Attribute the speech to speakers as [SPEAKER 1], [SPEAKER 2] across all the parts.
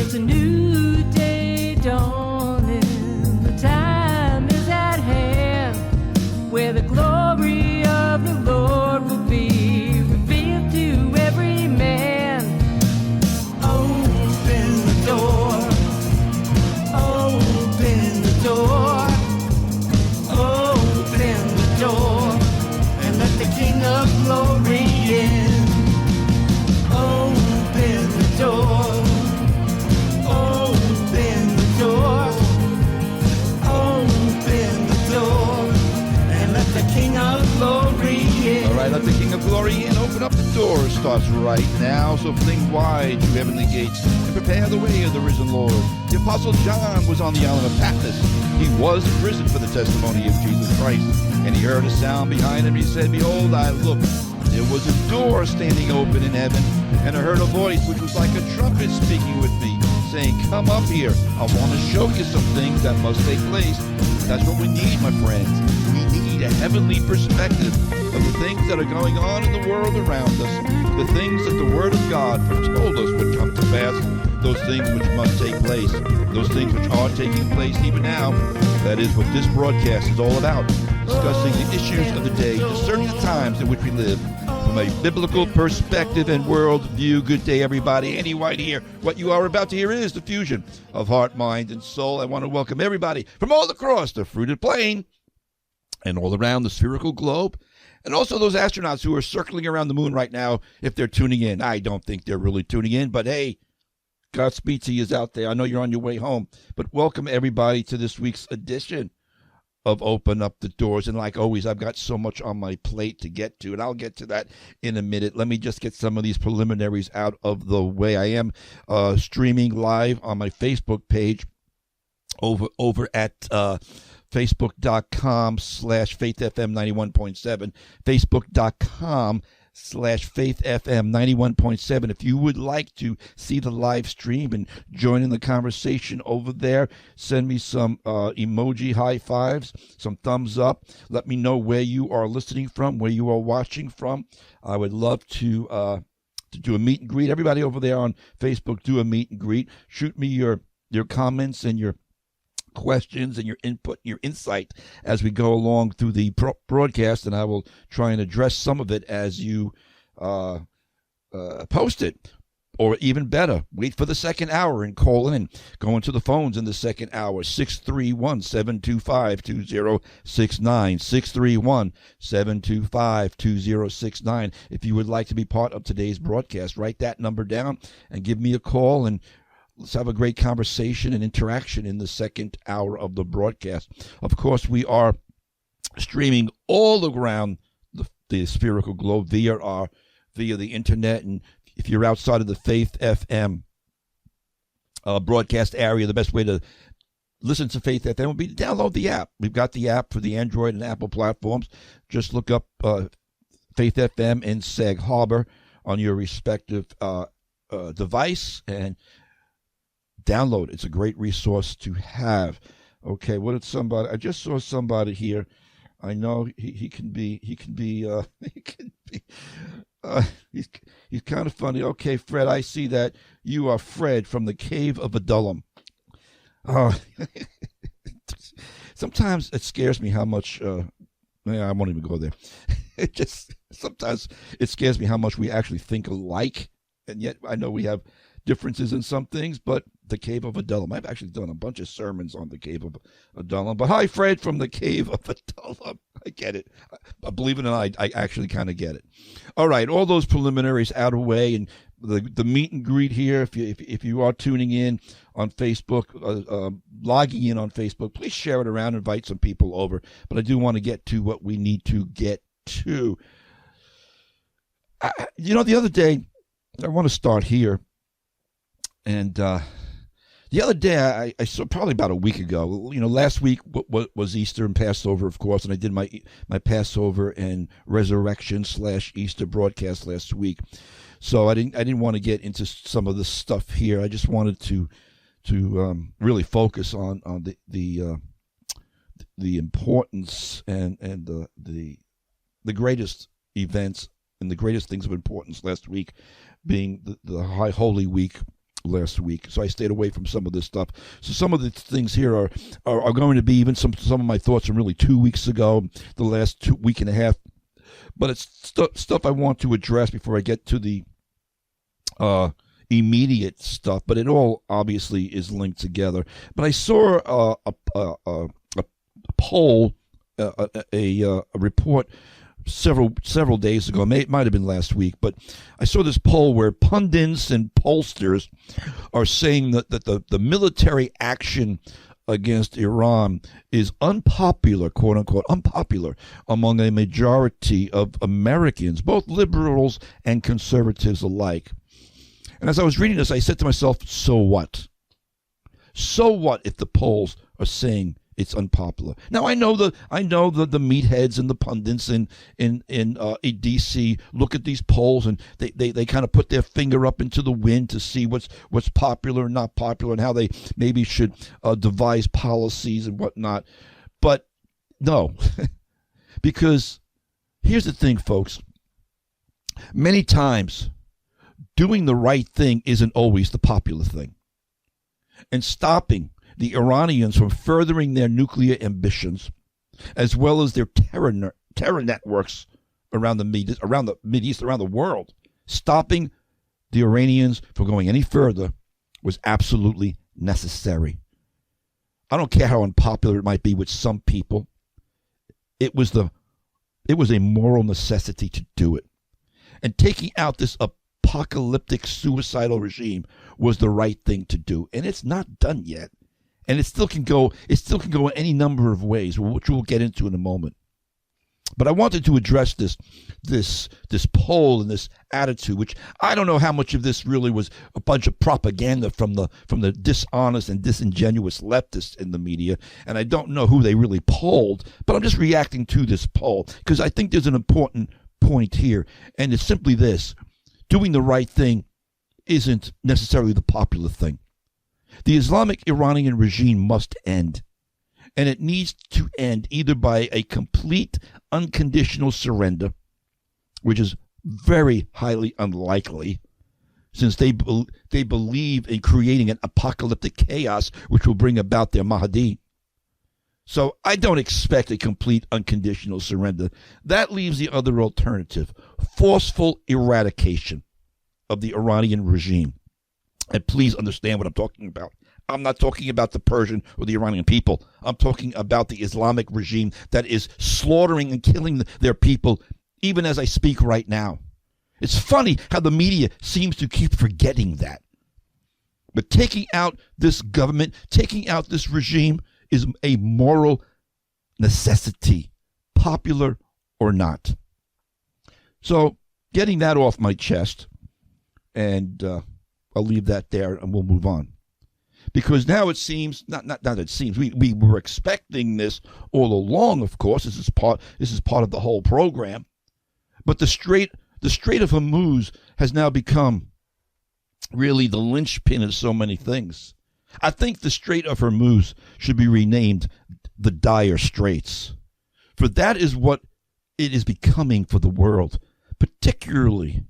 [SPEAKER 1] It's a new day dawning, the time is at hand, where the glory of the Lord will be revealed to every man. Open the door, open the door, open the door, and let the King of Glory in. Open the door.
[SPEAKER 2] All right, let the King of Glory in. Open up the door. Starts right now. So fling wide you heavenly gates and prepare the way of the risen Lord. The Apostle John was on the island of Patmos. He was in prison for the testimony of Jesus Christ. And he heard a sound behind him. He said, behold, I looked. There was a door standing open in heaven. And I heard a voice which was like a trumpet speaking with me, saying, come up here. I want to show you some things that must take place. That's what we need, my friends. We need a heavenly perspective of the things that are going on in the world around us, the things that the Word of God foretold us would come to pass, those things which must take place, those things which are taking place even now. That is what this broadcast is all about, discussing the issues of the day, discerning the times in which we live from a biblical perspective and worldview. Good day, everybody. Andy White here. What you are about to hear is the fusion of heart, mind, and soul. I want to welcome everybody from all across the fruited plain and all around the spherical globe, and also those astronauts who are circling around the moon right now, if they're tuning in. I don't think they're really tuning in, but hey, Godspeed to you out there. I know you're on your way home, but welcome everybody to this week's edition of Open Up the Doors. And like always, I've got so much on my plate to get to, and I'll get to that in a minute. Let me just get some of these preliminaries out of the way. I am streaming live on my Facebook page over at facebook.com/faithfm91.7, facebook.com/faithfm91.7. If you would like to see the live stream and join in the conversation over there, send me some emoji high fives, some thumbs up. Let me know where you are listening from, where you are watching from. I would love to do a meet and greet. Everybody over there on Facebook, do a meet and greet. Shoot me your comments and your questions and your input, your insight as we go along through the broadcast, and I will try and address some of it as you post it. Or even better, wait for the second hour and call in. Go into the phones in the second hour, 631-725-2069, 631-725-2069. If you would like to be part of today's broadcast, write that number down and give me a call, and let's have a great conversation and interaction in the second hour of the broadcast. Of course, we are streaming all around the spherical globe via the internet. And if you're outside of the Faith FM broadcast area, the best way to listen to Faith FM would be to download the app. We've got the app for the Android and Apple platforms. Just look up Faith FM in Sag Harbor on your respective device and download. It's a great resource to have. Okay, what did somebody? I just saw somebody here. I know he can be he's kind of funny. Okay, Fred, I see that you are Fred from the Cave of Adullam. Sometimes it scares me how much. I won't even go there. Sometimes it scares me how much we actually think alike, and yet I know we have differences in some things, but the Cave of Adullam. I've actually done a bunch of sermons on the Cave of Adullam. But hi, Fred from the Cave of Adullam. I get it. Believe it or not, I actually kind of get it. All right, all those preliminaries out of the way, and the meet and greet here. If you are tuning in on Facebook, logging in on Facebook, please share it around, invite some people over. But I do want to get to what we need to get to. The other day, I want to start here. And the other day, I saw probably about a week ago, last week was Easter and Passover, of course, and I did my Passover and Resurrection / Easter broadcast last week. So I didn't want to get into some of the stuff here. I just wanted to really focus on the importance and the greatest events and the greatest things of importance last week, being the High Holy Week last week, so I stayed away from some of this stuff. So some of the things here are going to be even some of my thoughts from really 2 weeks ago, the last week and a half. But it's stuff I want to address before I get to the immediate stuff. But it all obviously is linked together. But I saw a poll, a report several days ago. It might have been last week, but I saw this poll where pundits and pollsters are saying that the military action against Iran is unpopular, quote unquote, unpopular among a majority of Americans, both liberals and conservatives alike. And as I was reading this, I said to myself, so what? So what if the polls are saying it's unpopular? Now I know the meatheads and the pundits in DC look at these polls and they kind of put their finger up into the wind to see what's popular and not popular and how they maybe should devise policies and whatnot. But no, because here's the thing, folks. Many times, doing the right thing isn't always the popular thing, and stopping the Iranians from furthering their nuclear ambitions, as well as their terror networks around the Mideast, around the world. Stopping the Iranians from going any further was absolutely necessary. I don't care how unpopular it might be with some people. It was a moral necessity to do it. And taking out this apocalyptic suicidal regime was the right thing to do. And it's not done yet. And it still can go in any number of ways, which we'll get into in a moment. But I wanted to address this poll and this attitude, which I don't know how much of this really was a bunch of propaganda from the dishonest and disingenuous leftists in the media, and I don't know who they really polled, but I'm just reacting to this poll because I think there's an important point here, and it's simply this: doing the right thing isn't necessarily the popular thing. The Islamic Iranian regime must end, and it needs to end either by a complete unconditional surrender, which is very highly unlikely, since they believe in creating an apocalyptic chaos which will bring about their Mahdi. So I don't expect a complete unconditional surrender. That leaves the other alternative: forceful eradication of the Iranian regime. And please understand what I'm talking about. I'm not talking about the Persian or the Iranian people. I'm talking about the Islamic regime that is slaughtering and killing their people even as I speak right now. It's funny how the media seems to keep forgetting that. But taking out this government, taking out this regime is a moral necessity, popular or not. So getting that off my chest, and I'll leave that there and we'll move on. Because now it seems, not it seems, we were expecting this all along, of course. This is part of the whole program. But the Strait of Hormuz has now become really the linchpin of so many things. I think the Strait of Hormuz should be renamed the Dire Straits, for that is what it is becoming for the world, particularly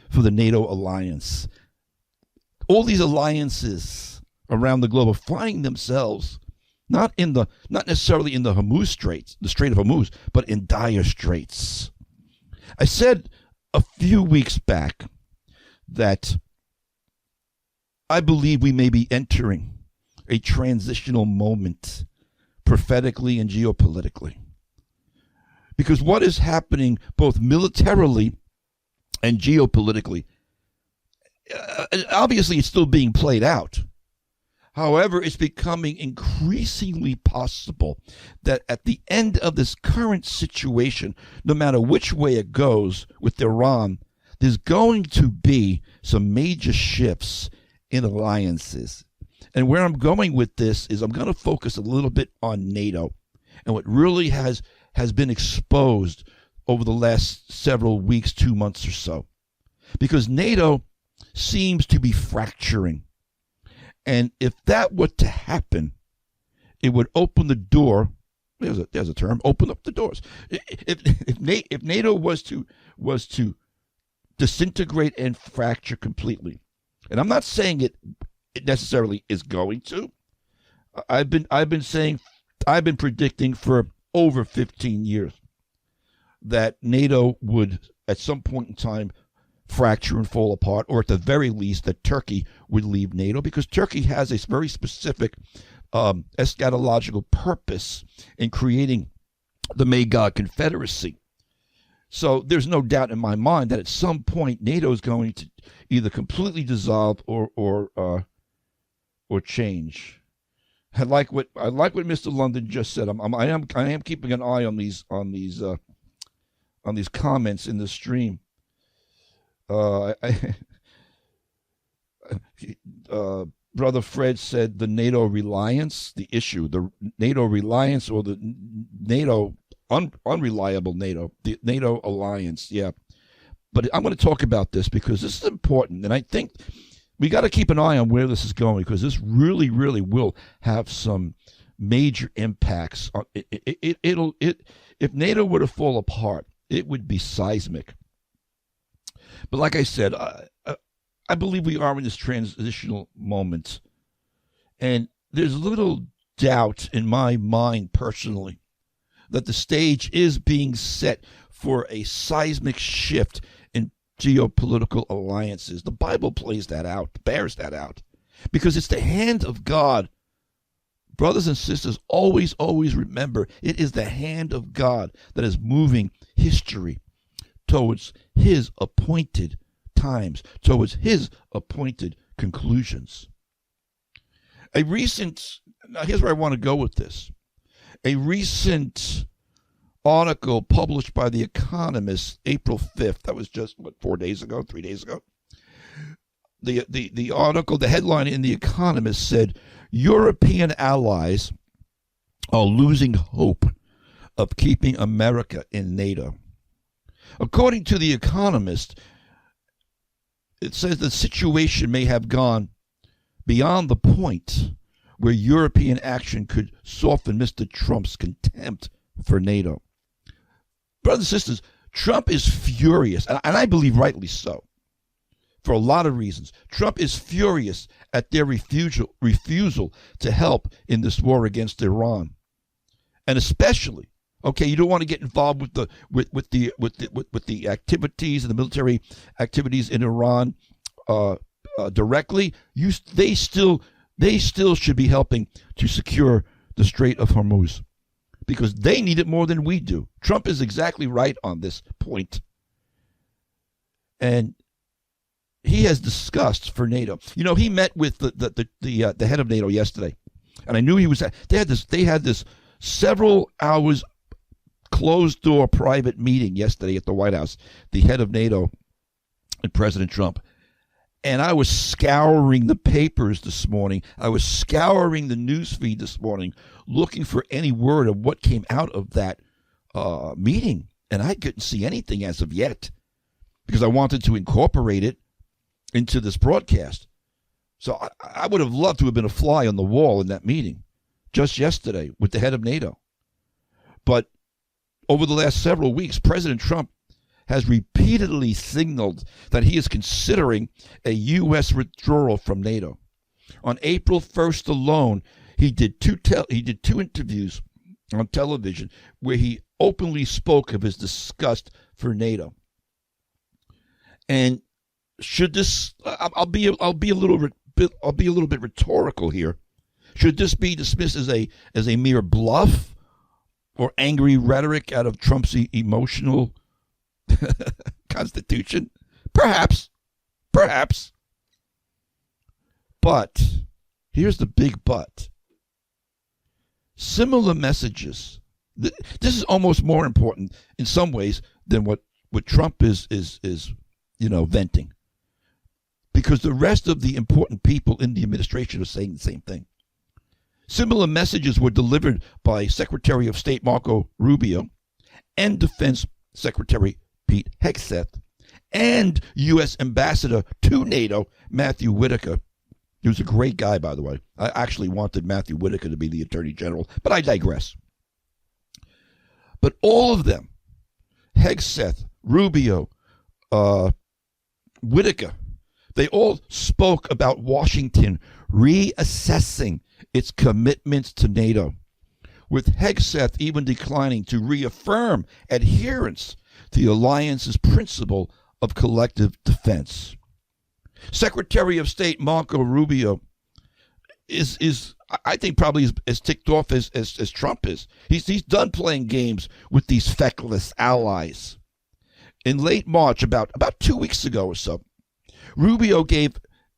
[SPEAKER 2] for the NATO alliance. All these alliances around the globe are finding themselves not necessarily in the Hormuz Straits, the Strait of Hormuz, but in dire straits. I said a few weeks back that I believe we may be entering a transitional moment prophetically and geopolitically. Because what is happening both militarily and geopolitically, obviously it's still being played out. However, it's becoming increasingly possible that at the end of this current situation, no matter which way it goes with Iran, there's going to be some major shifts in alliances. And where I'm going with this is I'm going to focus a little bit on NATO and what really has been exposed over the last several weeks, 2 months or so. Because NATO seems to be fracturing. And if that were to happen, it would open the door. There's a term. Open up the doors. If NATO was to disintegrate and fracture completely, And I'm not saying it necessarily is going to. I've been predicting for over 15 years that NATO would at some point in time fracture and fall apart, or at the very least that Turkey would leave NATO, because Turkey has a very specific eschatological purpose in creating the Magog Confederacy. So there's no doubt in my mind that at some point NATO is going to either completely dissolve or change. I like what Mr. London just said. I am keeping an eye on these comments in the stream. Brother Fred said the NATO reliance, the issue, the NATO reliance, or the NATO unreliable NATO, the NATO alliance. Yeah, but I'm going to talk about this because this is important, and I think we got to keep an eye on where this is going, because this really, really will have some major impacts. If NATO were to fall apart, it would be seismic. But like I said, I believe we are in this transitional moment, and there's little doubt in my mind personally that the stage is being set for a seismic shift in geopolitical alliances. The Bible plays that out, bears that out, because it's the hand of God. Brothers and sisters, always, always remember, it is the hand of God that is moving history towards his appointed times, towards his appointed conclusions. Now here's where I want to go with this. A recent article published by The Economist, April 5th, that was just, 3 days ago? The article, the headline in The Economist said, European allies are losing hope of keeping America in NATO. According to The Economist, it says the situation may have gone beyond the point where European action could soften Mr. Trump's contempt for NATO. Brothers and sisters, Trump is furious, and I believe rightly so, for a lot of reasons. Trump is furious at their refusal to help in this war against Iran, and especially, okay, you don't want to get involved with the activities and the military activities in Iran directly. They still should be helping to secure the Strait of Hormuz, because they need it more than we do. Trump is exactly right on this point. And he has discussed for NATO. You know, he met with the head of NATO yesterday, and I knew he was. They had this several hours closed door private meeting yesterday at the White House. The head of NATO and President Trump. And I was scouring the papers this morning. I was scouring the news feed this morning, looking for any word of what came out of that meeting. And I couldn't see anything as of yet, because I wanted to incorporate it into this broadcast. So I would have loved to have been a fly on the wall in that meeting just yesterday with the head of NATO. But over the last several weeks, President Trump has repeatedly signaled that he is considering a U.S. withdrawal from NATO. On April 1st alone, he did two interviews on television where he openly spoke of his disgust for NATO. And should this, I'll be a little bit rhetorical here. Should this be dismissed as a mere bluff or angry rhetoric out of Trump's emotional constitution? Perhaps. But here's the big but. Similar messages. This is almost more important in some ways than what Trump is venting, because the rest of the important people in the administration are saying the same thing. Similar messages were delivered by Secretary of State Marco Rubio and Defense Secretary Pete Hegseth and U.S. Ambassador to NATO Matthew Whitaker. He was a great guy, by the way. I actually wanted Matthew Whitaker to be the Attorney General, but I digress. But all of them, Hegseth, Rubio, Whitaker, They all spoke about Washington reassessing its commitments to NATO, with Hegseth even declining to reaffirm adherence to the alliance's principle of collective defense. Secretary of State Marco Rubio is I think probably as ticked off as Trump is. He's done playing games with these feckless allies. In late March, about 2 weeks ago or so, Rubio gave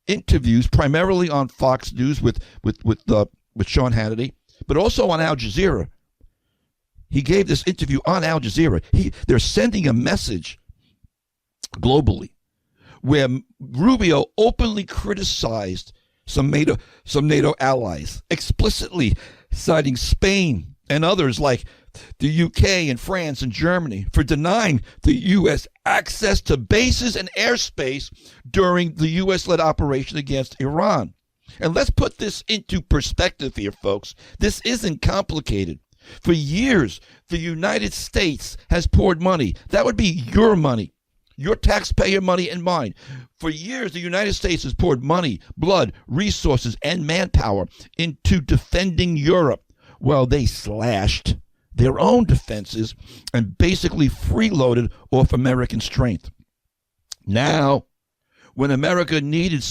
[SPEAKER 2] interviews primarily on Fox News with Sean Hannity, but also on Al Jazeera. He gave this interview on Al Jazeera. They're sending a message globally where Rubio openly criticized some NATO allies, explicitly citing Spain and others like the UK and France and Germany for denying the U.S. access to bases and airspace during the U.S.-led operation against Iran. And let's put this into perspective here, folks. This isn't complicated. For years, the United States has poured money. That would be your money, your taxpayer money and mine. For years, the United States has poured money, blood, resources, and manpower into defending Europe. Well, they slashed their own defenses and basically freeloaded off American strength. Now, when America needed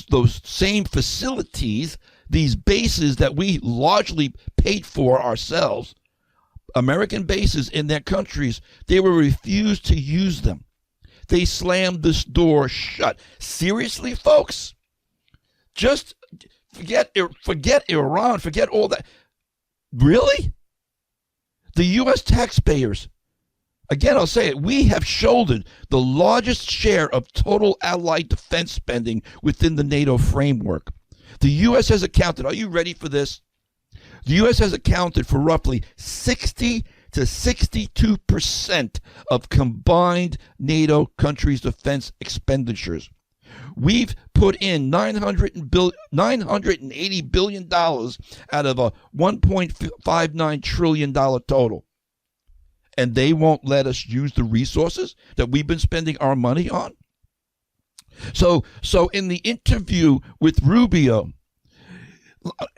[SPEAKER 2] those same facilities, these bases that we largely paid for ourselves, American bases in their countries, they were refused to use them. They slammed this door shut. Seriously, folks? Just forget Iran, forget all that. Really? The U.S. taxpayers, again, I'll say it, we have shouldered the largest share of total allied defense spending within the NATO framework. The U.S. has accounted, are you ready for this? The U.S. has accounted for roughly 60 to 62% of combined NATO countries' defense expenditures. We've put in $980 billion out of a $1.59 trillion total. And they won't let us use the resources that we've been spending our money on. So in the interview with Rubio,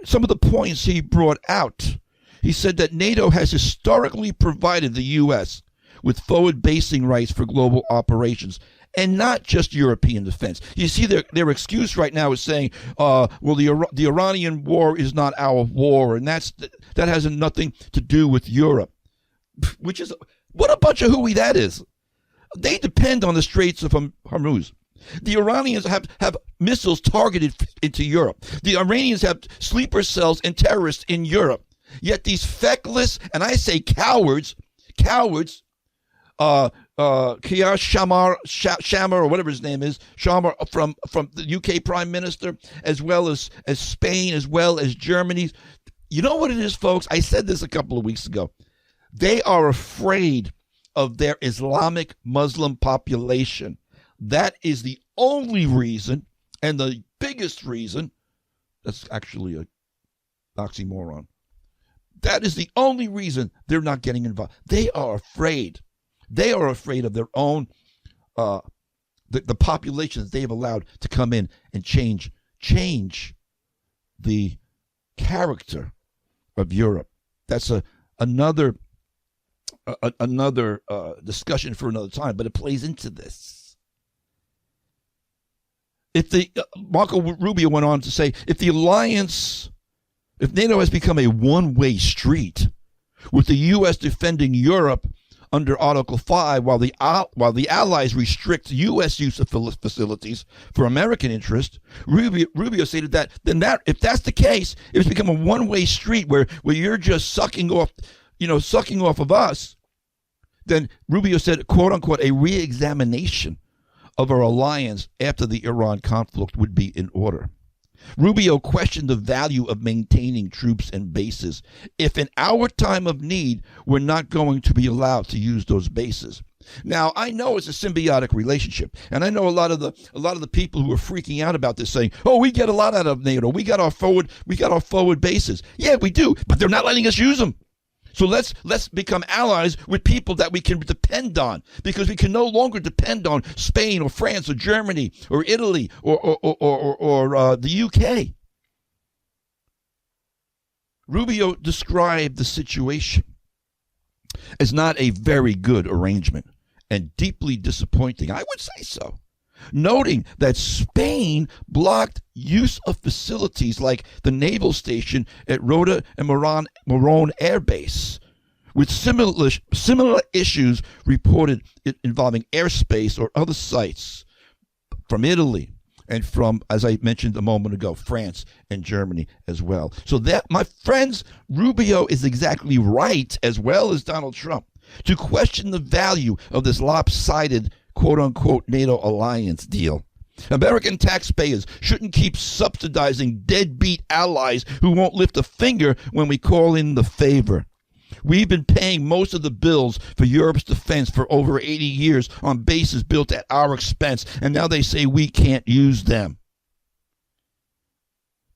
[SPEAKER 2] some of the points he brought out, he said that NATO has historically provided the U.S. with forward basing rights for global operations, and not just European defense. You see, their excuse right now is saying, well, the Iranian war is not our war, and that has nothing to do with Europe. Which is, what a bunch of hooey that is. They depend on the Straits of Hormuz. The Iranians have missiles targeted into Europe. The Iranians have sleeper cells and terrorists in Europe. Yet these feckless, and I say cowards, Kiyar Shamar, or whatever his name is, Shamar from the UK Prime Minister, as well as Spain, as well as Germany. You know what it is, folks? I said this a couple of weeks ago. They are afraid of their Islamic Muslim population. That is the only reason, and the biggest reason, that's actually an oxymoron. That is the only reason they're not getting involved. They are afraid. They are afraid of their own, the populations they've allowed to come in and change the character of Europe. That's another discussion for another time, but it plays into this. Marco Rubio went on to say, if NATO has become a one-way street, with the U.S. defending Europe under Article 5, while the Allies restrict U.S. use of facilities for American interest, Rubio stated that if that's the case, if it's become a one-way street where you're just sucking off of us, then Rubio said, quote unquote, a re-examination of our alliance after the Iran conflict would be in order. Rubio questioned the value of maintaining troops and bases if in our time of need we're not going to be allowed to use those bases. Now, I know it's a symbiotic relationship, and I know a lot of the people who are freaking out about this saying, "Oh, we get a lot out of NATO. We got our forward bases." Yeah, we do, but they're not letting us use them. So let's become allies with people that we can depend on, because we can no longer depend on Spain or France or Germany or Italy or the UK. Rubio described the situation as not a very good arrangement and deeply disappointing. I would say so, noting that Spain blocked use of facilities like the naval station at Rota and Morón Air Base, with similar issues reported involving airspace or other sites from Italy and from, as I mentioned a moment ago, France and Germany as well. So that, my friends, Rubio is exactly right, as well as Donald Trump, to question the value of this lopsided quote-unquote NATO alliance deal. American taxpayers shouldn't keep subsidizing deadbeat allies who won't lift a finger when we call in the favor. We've been paying most of the bills for Europe's defense for over 80 years on bases built at our expense, and now they say we can't use them.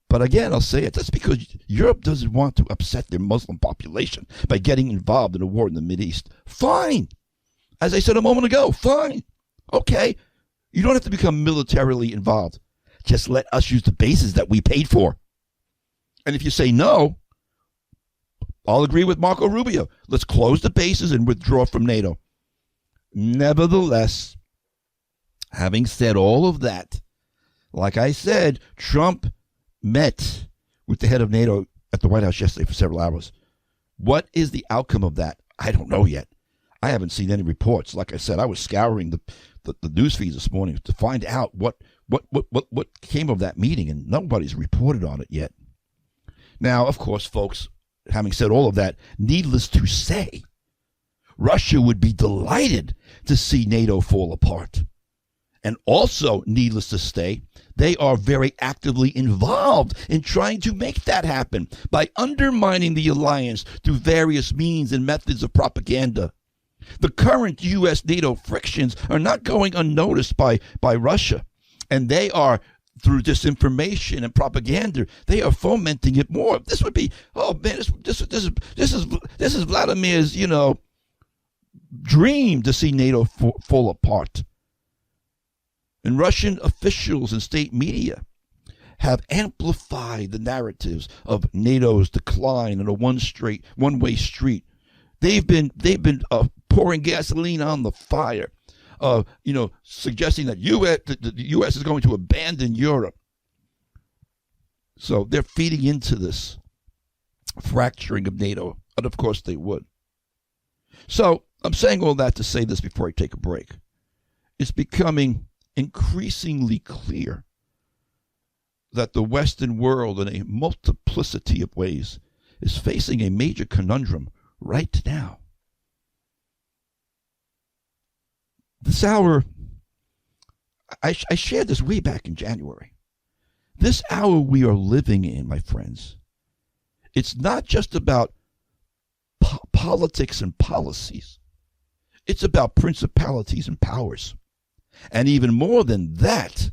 [SPEAKER 2] But again, I'll say it, that's because Europe doesn't want to upset their Muslim population by getting involved in a war in the Mideast. Fine. As I said a moment ago, fine. Okay. You don't have to become militarily involved. Just let us use the bases that we paid for. And if you say no, I'll agree with Marco Rubio. Let's close the bases and withdraw from NATO. Nevertheless, having said all of that, like I said, Trump met with the head of NATO at the White House yesterday for several hours. What is the outcome of that? I don't know yet. I haven't seen any reports. Like I said, I was scouring the news feeds this morning to find out what came of that meeting, and nobody's reported on it yet. Now, of course, folks, having said all of that, needless to say, Russia would be delighted to see NATO fall apart. And also, needless to say, they are very actively involved in trying to make that happen by undermining the alliance through various means and methods of propaganda. The current U.S.-NATO frictions are not going unnoticed by Russia, and they are, through disinformation and propaganda, they are fomenting it more. This would be, oh man, this is Vladimir's, dream to see NATO fall apart. And Russian officials and state media have amplified the narratives of NATO's decline in a one-way street. They've been pouring gasoline on the fire, suggesting that the U.S. is going to abandon Europe. So they're feeding into this fracturing of NATO, and of course they would. So I'm saying all that to say this before I take a break. It's becoming increasingly clear that the Western world, in a multiplicity of ways, is facing a major conundrum right now. This hour, I shared this way back in January. This hour we are living in, my friends, it's not just about politics and policies. It's about principalities and powers. And even more than that,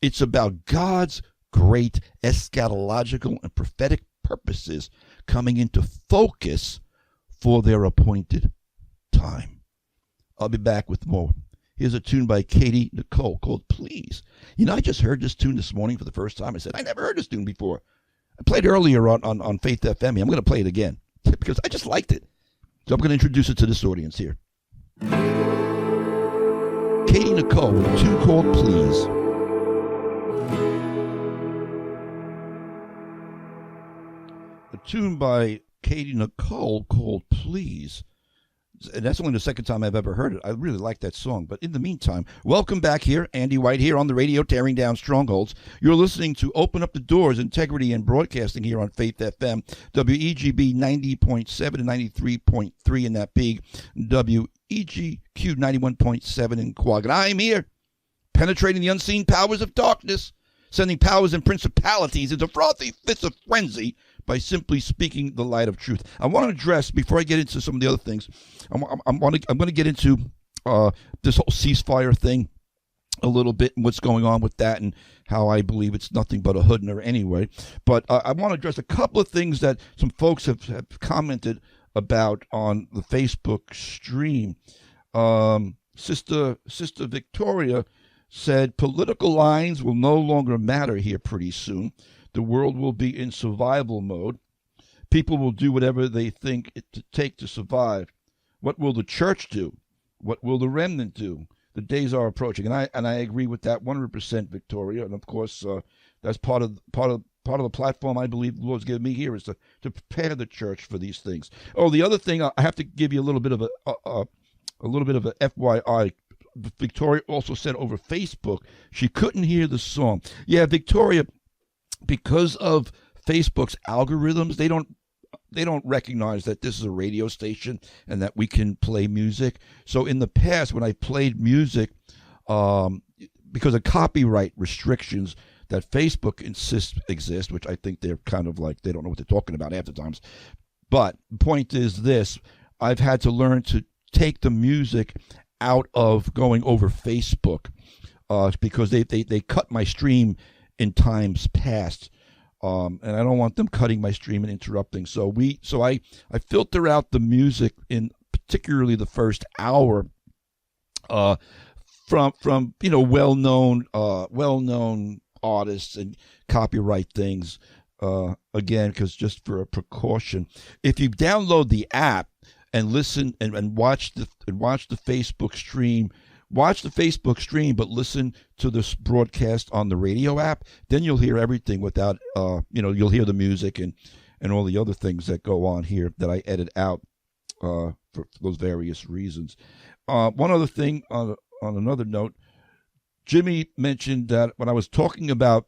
[SPEAKER 2] it's about God's great eschatological and prophetic purposes coming into focus for their appointed time. I'll be back with more. Here's a tune by Katie Nicole called Please. I just heard this tune this morning for the first time. I said, I never heard this tune before. I played earlier on Faith FM. I'm going to play it again because I just liked it. So I'm going to introduce it to this audience here. Katie Nicole with a tune called Please. A tune by Katie Nicole called Please. And that's only the second time I've ever heard it. I really like that song. But in the meantime, welcome back here. Andy White here on the radio, tearing down strongholds. You're listening to Open Up the Doors, Integrity and Broadcasting here on Faith FM, WEGB 90.7 and 93.3 in that big, WEGQ 91.7 in Quag. And I'm here, penetrating the unseen powers of darkness, sending powers and principalities into frothy fits of frenzy by simply speaking the light of truth. I want to address, before I get into some of the other things, I'm going to get into this whole ceasefire thing a little bit and what's going on with that and how I believe it's nothing but a Hudna anyway. But I want to address a couple of things that some folks have commented about on the Facebook stream. Sister Victoria said political lines will no longer matter here pretty soon. The world will be in survival mode. People will do whatever they think it to take to survive. What will the church do? What will the remnant do? The days are approaching, and I agree with that 100%, Victoria. And of course, that's part of the platform I believe the Lord's given me here is to prepare the church for these things. Oh, the other thing, I have to give you a little bit of a FYI. Victoria also said over Facebook she couldn't hear the song. Yeah, Victoria, because of Facebook's algorithms, they don't recognize that this is a radio station and that we can play music. So in the past, when I played music, because of copyright restrictions that Facebook insists exist, which I think they're kind of like, they don't know what they're talking about half the times. But the point is this, I've had to learn to take the music out of going over Facebook because they cut my stream in times past. And I don't want them cutting my stream and interrupting. So I filter out the music in particularly the first hour from well-known artists and copyright things. Again, because just for a precaution, if you download the app and listen and watch the Facebook stream. Watch the Facebook stream, but listen to this broadcast on the radio app. Then you'll hear everything without, you'll hear the music and all the other things that go on here that I edit out for those various reasons. One other thing on another note, Jimmy mentioned that when I was talking about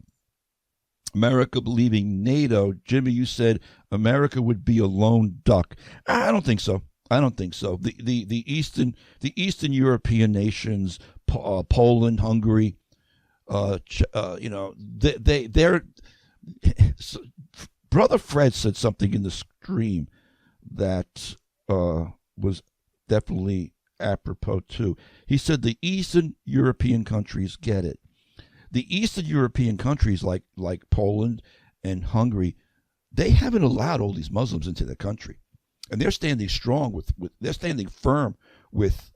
[SPEAKER 2] America leaving NATO, Jimmy, you said America would be a lone duck. I don't think so. The Eastern European nations, Poland, Hungary, they're. Brother Fred said something in the stream that was definitely apropos too. He said the Eastern European countries get it. The Eastern European countries like Poland and Hungary, they haven't allowed all these Muslims into their country. And they're standing strong they're standing firm with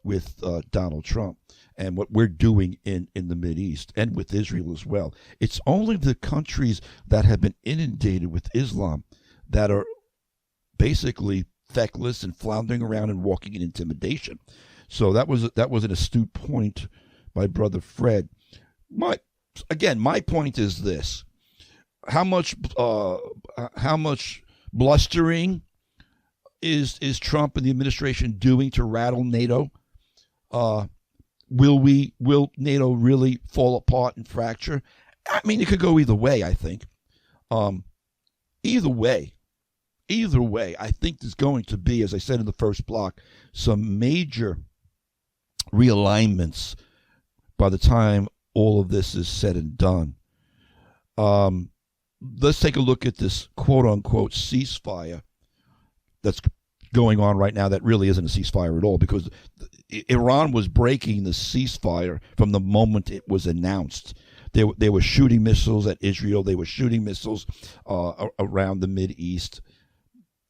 [SPEAKER 2] Donald Trump and what we're doing in the Mideast and with Israel as well. It's only the countries that have been inundated with Islam that are basically feckless and floundering around and walking in intimidation. So that was an astute point by Brother Fred. My point is this: how much blustering is Trump and the administration doing to rattle NATO? Will NATO really fall apart and fracture? I mean, it could go either way, I think. Either way, I think there's going to be, as I said in the first block, some major realignments by the time all of this is said and done. Let's take a look at this quote-unquote ceasefire that's going on right now that really isn't a ceasefire at all, because Iran was breaking the ceasefire from the moment it was announced. They were shooting missiles at Israel. They were shooting missiles around the Mideast.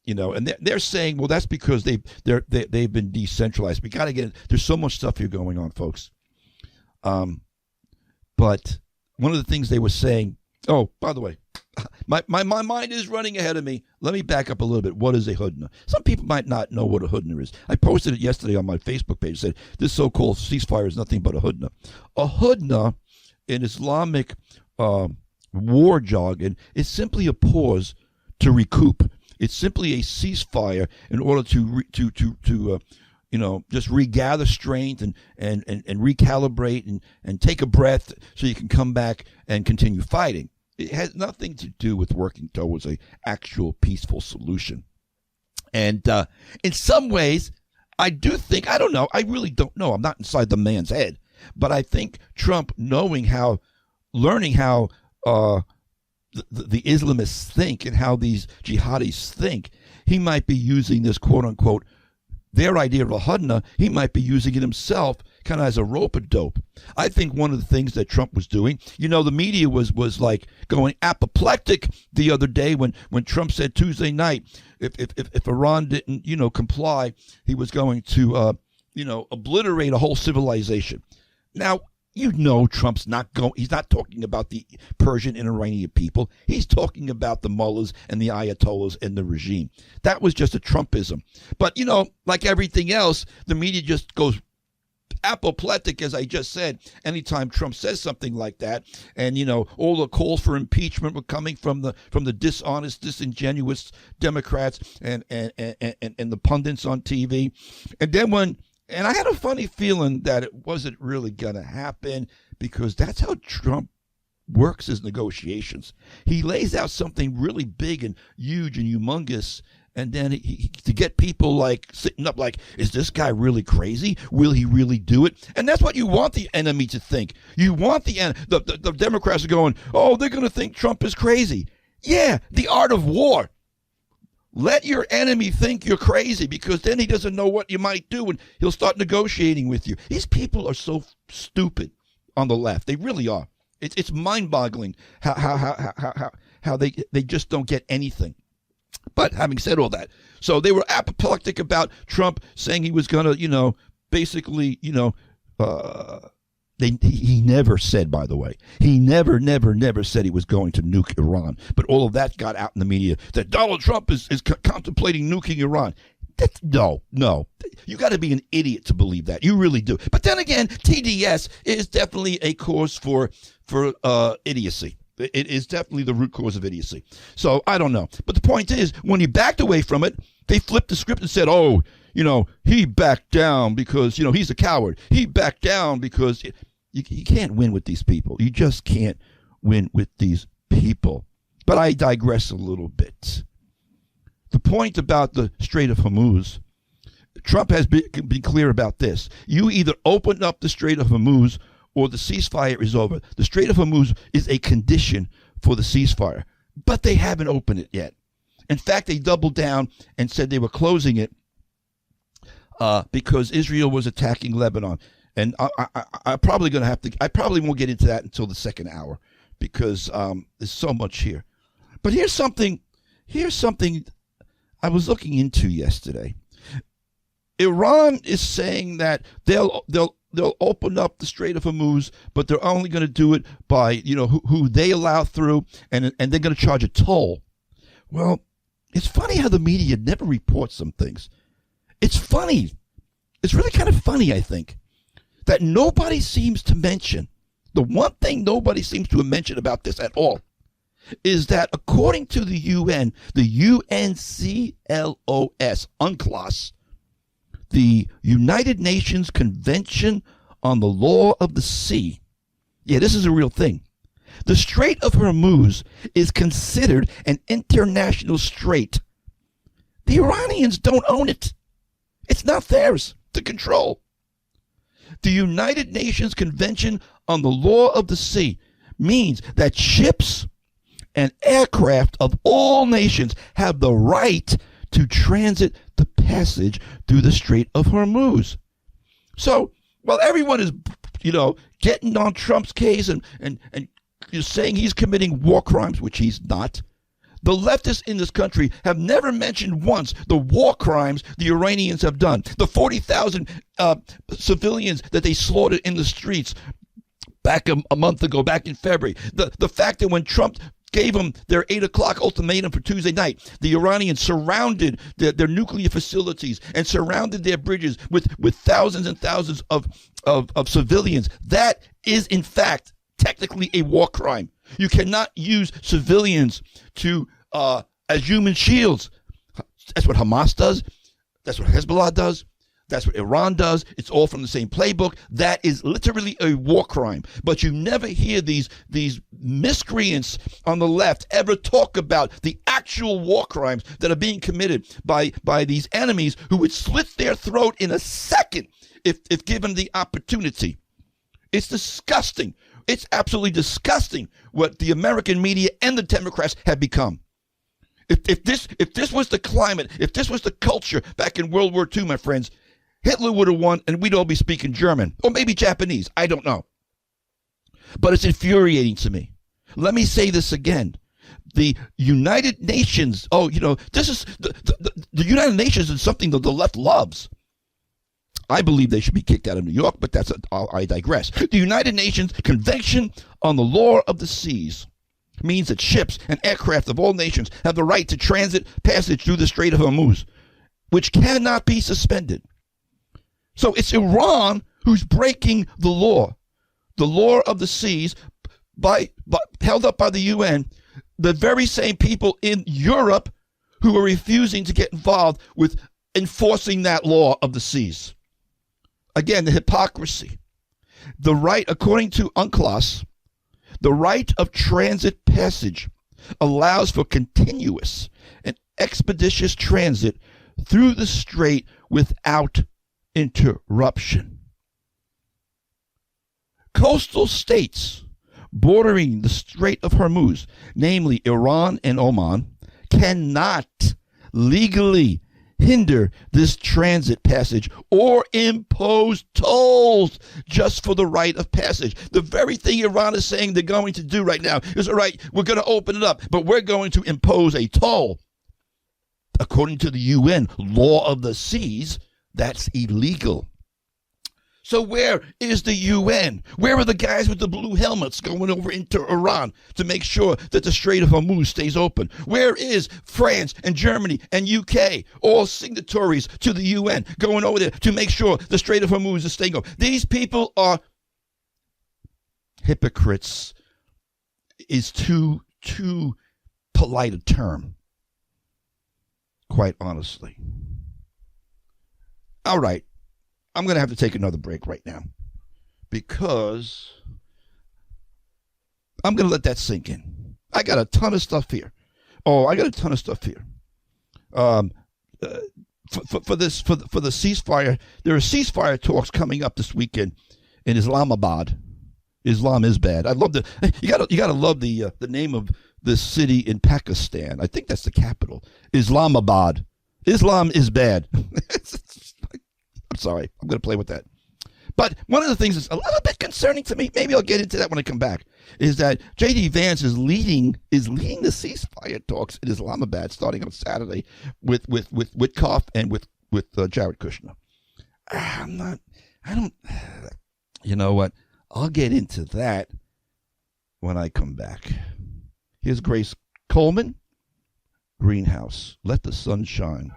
[SPEAKER 2] And they're saying, well, that's because they've been decentralized. We got to get it. There's so much stuff here going on, folks. But one of the things they were saying. Oh, by the way, my mind is running ahead of me. Let me back up a little bit. What is a Hudna? Some people might not know what a Hudna is. I posted it yesterday on my Facebook page. Said this so-called ceasefire is nothing but a Hudna. A Hudna, in Islamic war jargon, is simply a pause to recoup. It's simply a ceasefire in order to just regather strength and recalibrate and take a breath so you can come back and continue fighting. It has nothing to do with working towards an actual peaceful solution. And in some ways, I do think, I don't know, I really don't know. I'm not inside the man's head. But I think Trump, learning how the Islamists think and how these jihadis think, he might be using this quote-unquote, their idea of a Hudna, he might be using it himself kind of as a rope-a-dope. I think one of the things that Trump was doing, the media was like going apoplectic the other day when Trump said Tuesday night if Iran didn't comply, he was going to obliterate a whole civilization. Now, Trump's he's not talking about the Persian and Iranian people. He's talking about the mullahs and the ayatollahs and the regime. That was just a Trumpism. But, like everything else, the media just goes apoplectic, as I just said, anytime Trump says something like that. And, all the calls for impeachment were coming from the dishonest, disingenuous Democrats and the pundits on TV. And then and I had a funny feeling that it wasn't really going to happen, because that's how Trump works his negotiations. He lays out something really big and huge and humongous, and then to get people like sitting up like, is this guy really crazy? Will he really do it? And that's what you want the enemy to think. You want the Democrats are going, oh, they're going to think Trump is crazy. Yeah, the art of war. Let your enemy think you're crazy, because then he doesn't know what you might do, and he'll start negotiating with you. These people are so stupid on the left. They really are. It's mind-boggling how they just don't get anything. But having said all that, so they were apoplectic about Trump saying he was going to, basically, he never said, by the way, he never said he was going to nuke Iran. But all of that got out in the media that Donald Trump is contemplating nuking Iran. No. You got to be an idiot to believe that. You really do. But then again, TDS is definitely a cause for idiocy. It is definitely the root cause of idiocy. So I don't know. But the point is, when he backed away from it, they flipped the script and said, oh, he backed down because, he's a coward. He backed down because you can't win with these people. You just can't win with these people. But I digress a little bit. The point about the Strait of Hormuz, Trump has been clear about this. You either open up the Strait of Hormuz or the ceasefire is over. The Strait of Hormuz is a condition for the ceasefire, but they haven't opened it yet. In fact, they doubled down and said they were closing it because Israel was attacking Lebanon. And I'm probably going to have to, I probably won't get into that until the second hour, because there's so much here. But here's something I was looking into yesterday. Iran is saying that they'll open up the Strait of Hormuz, but they're only going to do it by, who they allow through, and they're going to charge a toll. Well, it's funny how the media never reports some things. It's funny. It's really kind of funny, I think, that nobody seems to mention. The one thing nobody seems to have mentioned about this at all is that according to the UN, the UNCLOS, UNCLOS, the United Nations Convention on the Law of the Sea. Yeah, this is a real thing. The Strait of Hormuz is considered an international strait. The Iranians don't own it. It's not theirs to control. The United Nations Convention on the Law of the Sea means that ships and aircraft of all nations have the right to transit the passage through the Strait of Hormuz. So while everyone is, getting on Trump's case and saying he's committing war crimes, which he's not, the leftists in this country have never mentioned once the war crimes the Iranians have done. The 40,000 civilians that they slaughtered in the streets back a month ago, back in February. The fact that when Trump gave them their 8 o'clock ultimatum for Tuesday night, the Iranians surrounded their nuclear facilities and surrounded their bridges with thousands and thousands of civilians. That is, in fact, technically a war crime. You cannot use civilians as human shields. That's what Hamas does. That's what Hezbollah does. That's what Iran does. It's all from the same playbook. That is literally a war crime. But you never hear these miscreants on the left ever talk about the actual war crimes that are being committed by these enemies who would slit their throat in a second if given the opportunity. It's disgusting. It's absolutely disgusting what the American media and the Democrats have become. If this was the climate, if this was the culture back in World War II, my friends, Hitler would have won and we'd all be speaking German or maybe Japanese. I don't know. But it's infuriating to me. Let me say this again. The United Nations, this is the United Nations is something that the left loves. I believe they should be kicked out of New York, but I digress. The United Nations Convention on the Law of the Seas means that ships and aircraft of all nations have the right to transit passage through the Strait of Hormuz, which cannot be suspended. So it's Iran who's breaking the law of the seas, held up by the UN, the very same people in Europe who are refusing to get involved with enforcing that law of the seas. Again, the hypocrisy. The right, according to UNCLOS, the right of transit passage allows for continuous and expeditious transit through the strait without interruption. Coastal states bordering the Strait of Hormuz, namely Iran and Oman, cannot legally hinder this transit passage or impose tolls just for the right of passage. The very thing Iran is saying they're going to do right now is, all right, we're going to open it up, but we're going to impose a toll. According to the UN law of the seas, that's illegal. So where is the UN? Where are the guys with the blue helmets going over into Iran to make sure that the Strait of Hormuz stays open? Where is France and Germany and UK, all signatories to the UN, going over there to make sure the Strait of Hormuz is staying open? These people are hypocrites, is too polite a term, quite honestly. All right. I'm going to have to take another break right now because I'm going to let that sink in. I got a ton of stuff here. For the ceasefire, there are ceasefire talks coming up this weekend in Islamabad. Islam is bad. I love you got to love the name of this city in Pakistan. I think that's the capital. Islamabad. Islam is bad. I'm sorry. I'm going to play with that. But one of the things that's a little bit concerning to me, maybe I'll get into that when I come back, is that J.D. Vance is leading the ceasefire talks in Islamabad starting on Saturday with Witkoff and with Jared Kushner. You know what? I'll get into that when I come back. Here's Grace Coleman, Greenhouse. Let the sun shine.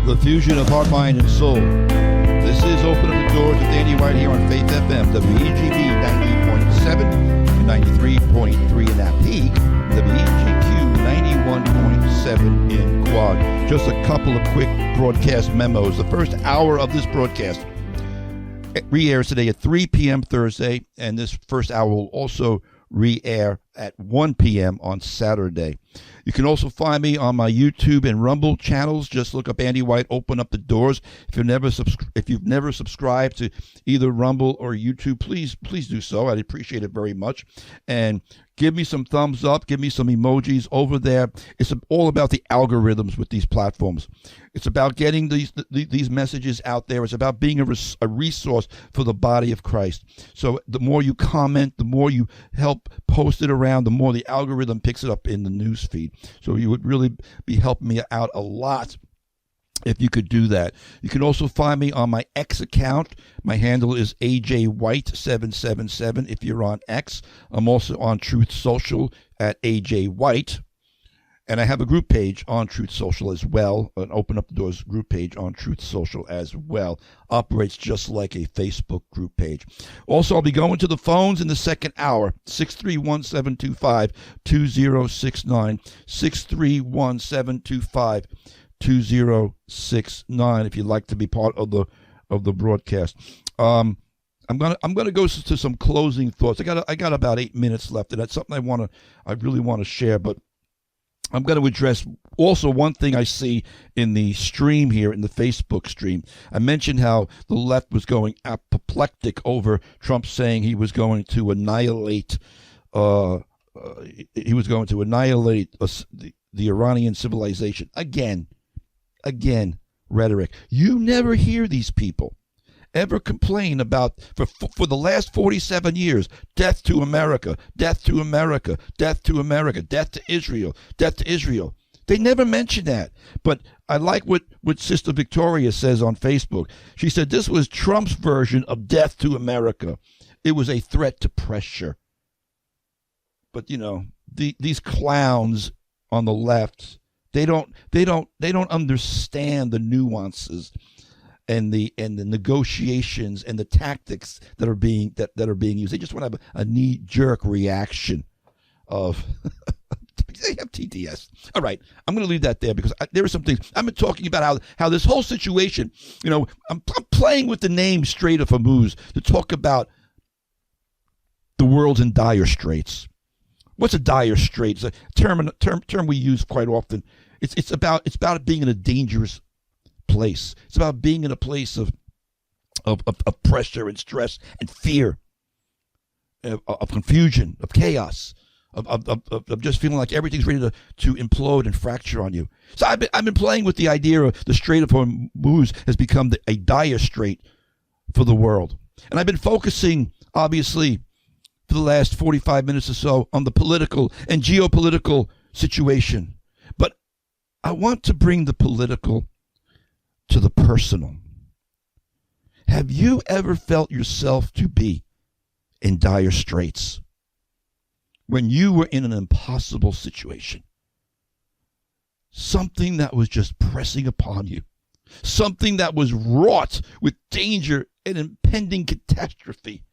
[SPEAKER 2] The fusion of heart, mind, and soul. This is Open Up the Doors with Andy White here on Faith FM, WEGB 90.7 to 93.3 in that peak, WEGQ 91.7 in Quad. Just a couple of quick broadcast memos. The first hour of this broadcast re-airs today at 3 p.m. Thursday, and this first hour will also re-air at 1 p.m. on Saturday. You can also find me on my YouTube and Rumble channels. Just look up Andy White, Open Up the Doors. If you've never subscribed to either Rumble or YouTube, please do so. I'd appreciate it very much. And give me some thumbs up. Give me some emojis over there. It's all about the algorithms with these platforms. It's about getting these messages out there. It's about being a resource for the body of Christ. So the more you comment, the more you help post it around, the more the algorithm picks it up in the news feed. So you would really be helping me out a lot if you could do that. You can also find me on my X account. My handle is AJWhite777 if you're on X. I'm also on Truth Social at AJ White. And I have a group page on Truth Social as well, an Open Up the Doors group page on Truth Social as well. Operates just like a Facebook group page. Also, I'll be going to the phones in the second hour, 631-725-2069, 631-725-2069, if you'd like to be part of the broadcast. I'm gonna go to some closing thoughts. I got about 8 minutes left, and that's something I really want to share, but I'm going to address also one thing I see in the stream here, in the Facebook stream. I mentioned how the left was going apoplectic over Trump saying he was going to annihilate the Iranian civilization. Again, rhetoric. You never hear these people ever complain about, for the last 47 years, death to America, death to America, death to America, death to Israel, death to Israel. They never mention that. But I like what Sister Victoria says on Facebook. She said this was Trump's version of death to America. It was a threat to pressure. But you know, these clowns on the left, they don't understand the nuances and the negotiations and the tactics that are being used. They just want to have a knee-jerk reaction of they have TDS. All right, I'm going to leave that there because there are some things I've been talking about how this whole situation. You know, I'm playing with the name Strait of Hormuz to talk about the world's in dire straits. What's a dire strait? It's a term we use quite often. It's about being in a dangerous place. It's about being in a place of pressure and stress and fear, of confusion, of chaos, of just feeling like everything's ready to implode and fracture on you. So I've been playing with the idea of the Strait of Hormuz has become a dire strait for the world, and I've been focusing, obviously, for the last 45 minutes or so on the political and geopolitical situation. But I want to bring the political to the personal. Have you ever felt yourself to be in dire straits when you were in an impossible situation? Something that was just pressing upon you. Something that was wrought with danger and impending catastrophe.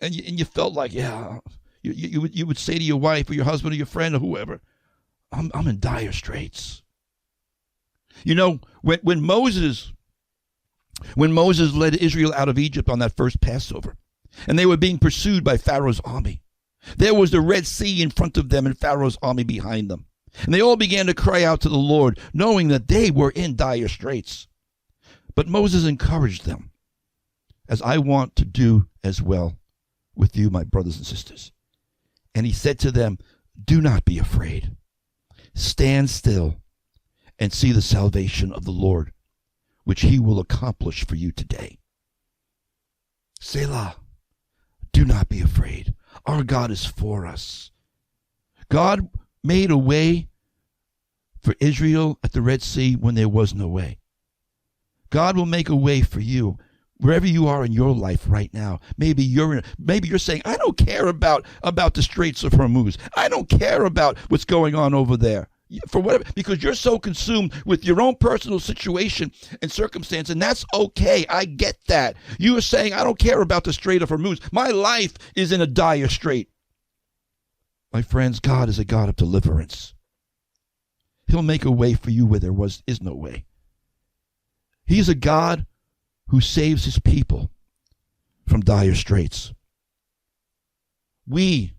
[SPEAKER 2] And you felt like, yeah, you would say to your wife or your husband or your friend or whoever, I'm in dire straits. You know, when Moses led Israel out of Egypt on that first Passover, and they were being pursued by Pharaoh's army, there was the Red Sea in front of them and Pharaoh's army behind them. And they all began to cry out to the Lord, knowing that they were in dire straits. But Moses encouraged them, as I want to do as well with you, my brothers and sisters. And he said to them, do not be afraid. Stand still and see the salvation of the Lord, which he will accomplish for you today. Selah, do not be afraid. Our God is for us. God made a way for Israel at the Red Sea when there was no way. God will make a way for you wherever you are in your life right now. Maybe you're saying, I don't care about the Straits of Hormuz. I don't care about what's going on over there. For whatever, because you're so consumed with your own personal situation and circumstance, and that's okay. I get that. You are saying, I don't care about the Strait of Hormuz. My life is in a dire strait. My friends, God is a God of deliverance. He'll make a way for you where there is no way. He's a God who saves his people from dire straits. We,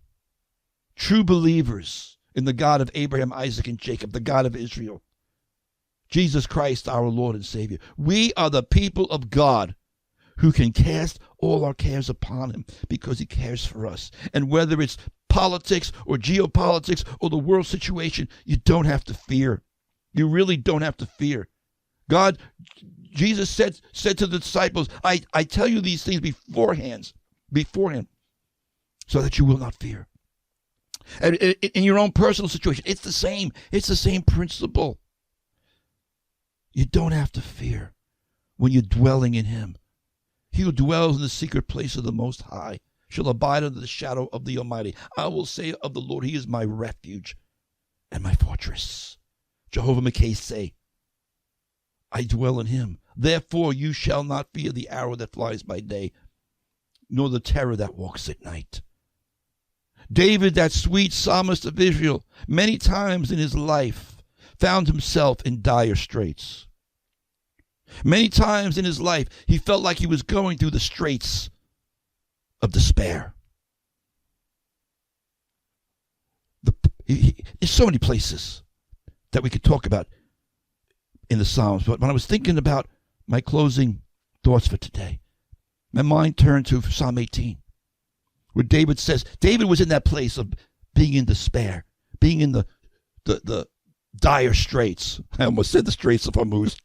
[SPEAKER 2] true believers in the God of Abraham, Isaac, and Jacob, the God of Israel, Jesus Christ, our Lord and Savior, we are the people of God who can cast all our cares upon him because he cares for us. And whether it's politics or geopolitics or the world situation, you don't have to fear. You really don't have to fear. Jesus said to the disciples, I tell you these things beforehand, so that you will not fear. And in your own personal situation, it's the same. It's the same principle. You don't have to fear when you're dwelling in him. He who dwells in the secret place of the Most High shall abide under the shadow of the Almighty. I will say of the Lord, he is my refuge and my fortress. Jehovah Makaseh, I dwell in him. Therefore you shall not fear the arrow that flies by day, nor the terror that walks at night. David, that sweet psalmist of Israel, many times in his life found himself in dire straits. Many times in his life, he felt like he was going through the straits of despair. There's so many places that we could talk about in the Psalms. But when I was thinking about my closing thoughts for today, my mind turned to Psalm 18, where David says, David was in that place of being in despair, being in the dire straits. I almost said the Straits of Hormuz.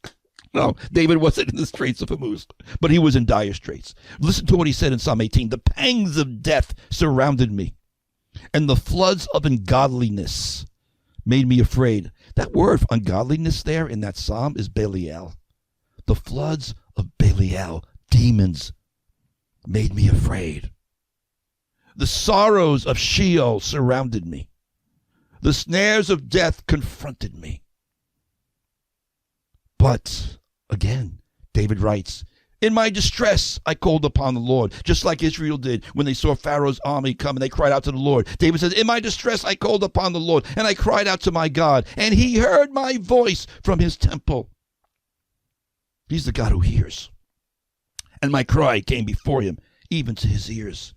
[SPEAKER 2] No, David wasn't in the Straits of Hormuz, but he was in dire straits. Listen to what he said in Psalm 18. The pangs of death surrounded me, and the floods of ungodliness made me afraid. That word ungodliness there in that psalm is Belial. The floods of Belial, demons, made me afraid. The sorrows of Sheol surrounded me. The snares of death confronted me. But again, David writes, in my distress, I called upon the Lord, just like Israel did when they saw Pharaoh's army come and they cried out to the Lord. David says, in my distress, I called upon the Lord and I cried out to my God, and he heard my voice from his temple. He's the God who hears. And my cry came before him, even to his ears.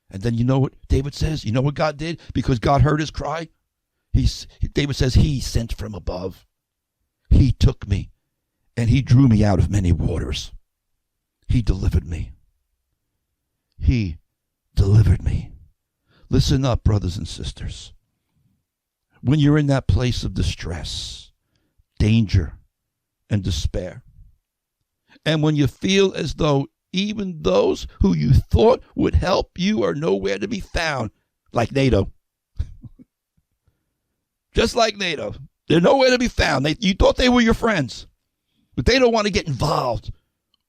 [SPEAKER 2] And then you know what David says? You know what God did? Because God heard his cry? David says, he sent from above. He took me and he drew me out of many waters. He delivered me. He delivered me. Listen up, brothers and sisters. When you're in that place of distress, danger, and despair, and when you feel as though even those who you thought would help you are nowhere to be found, like NATO. Just like NATO. They're nowhere to be found. You thought they were your friends, but they don't want to get involved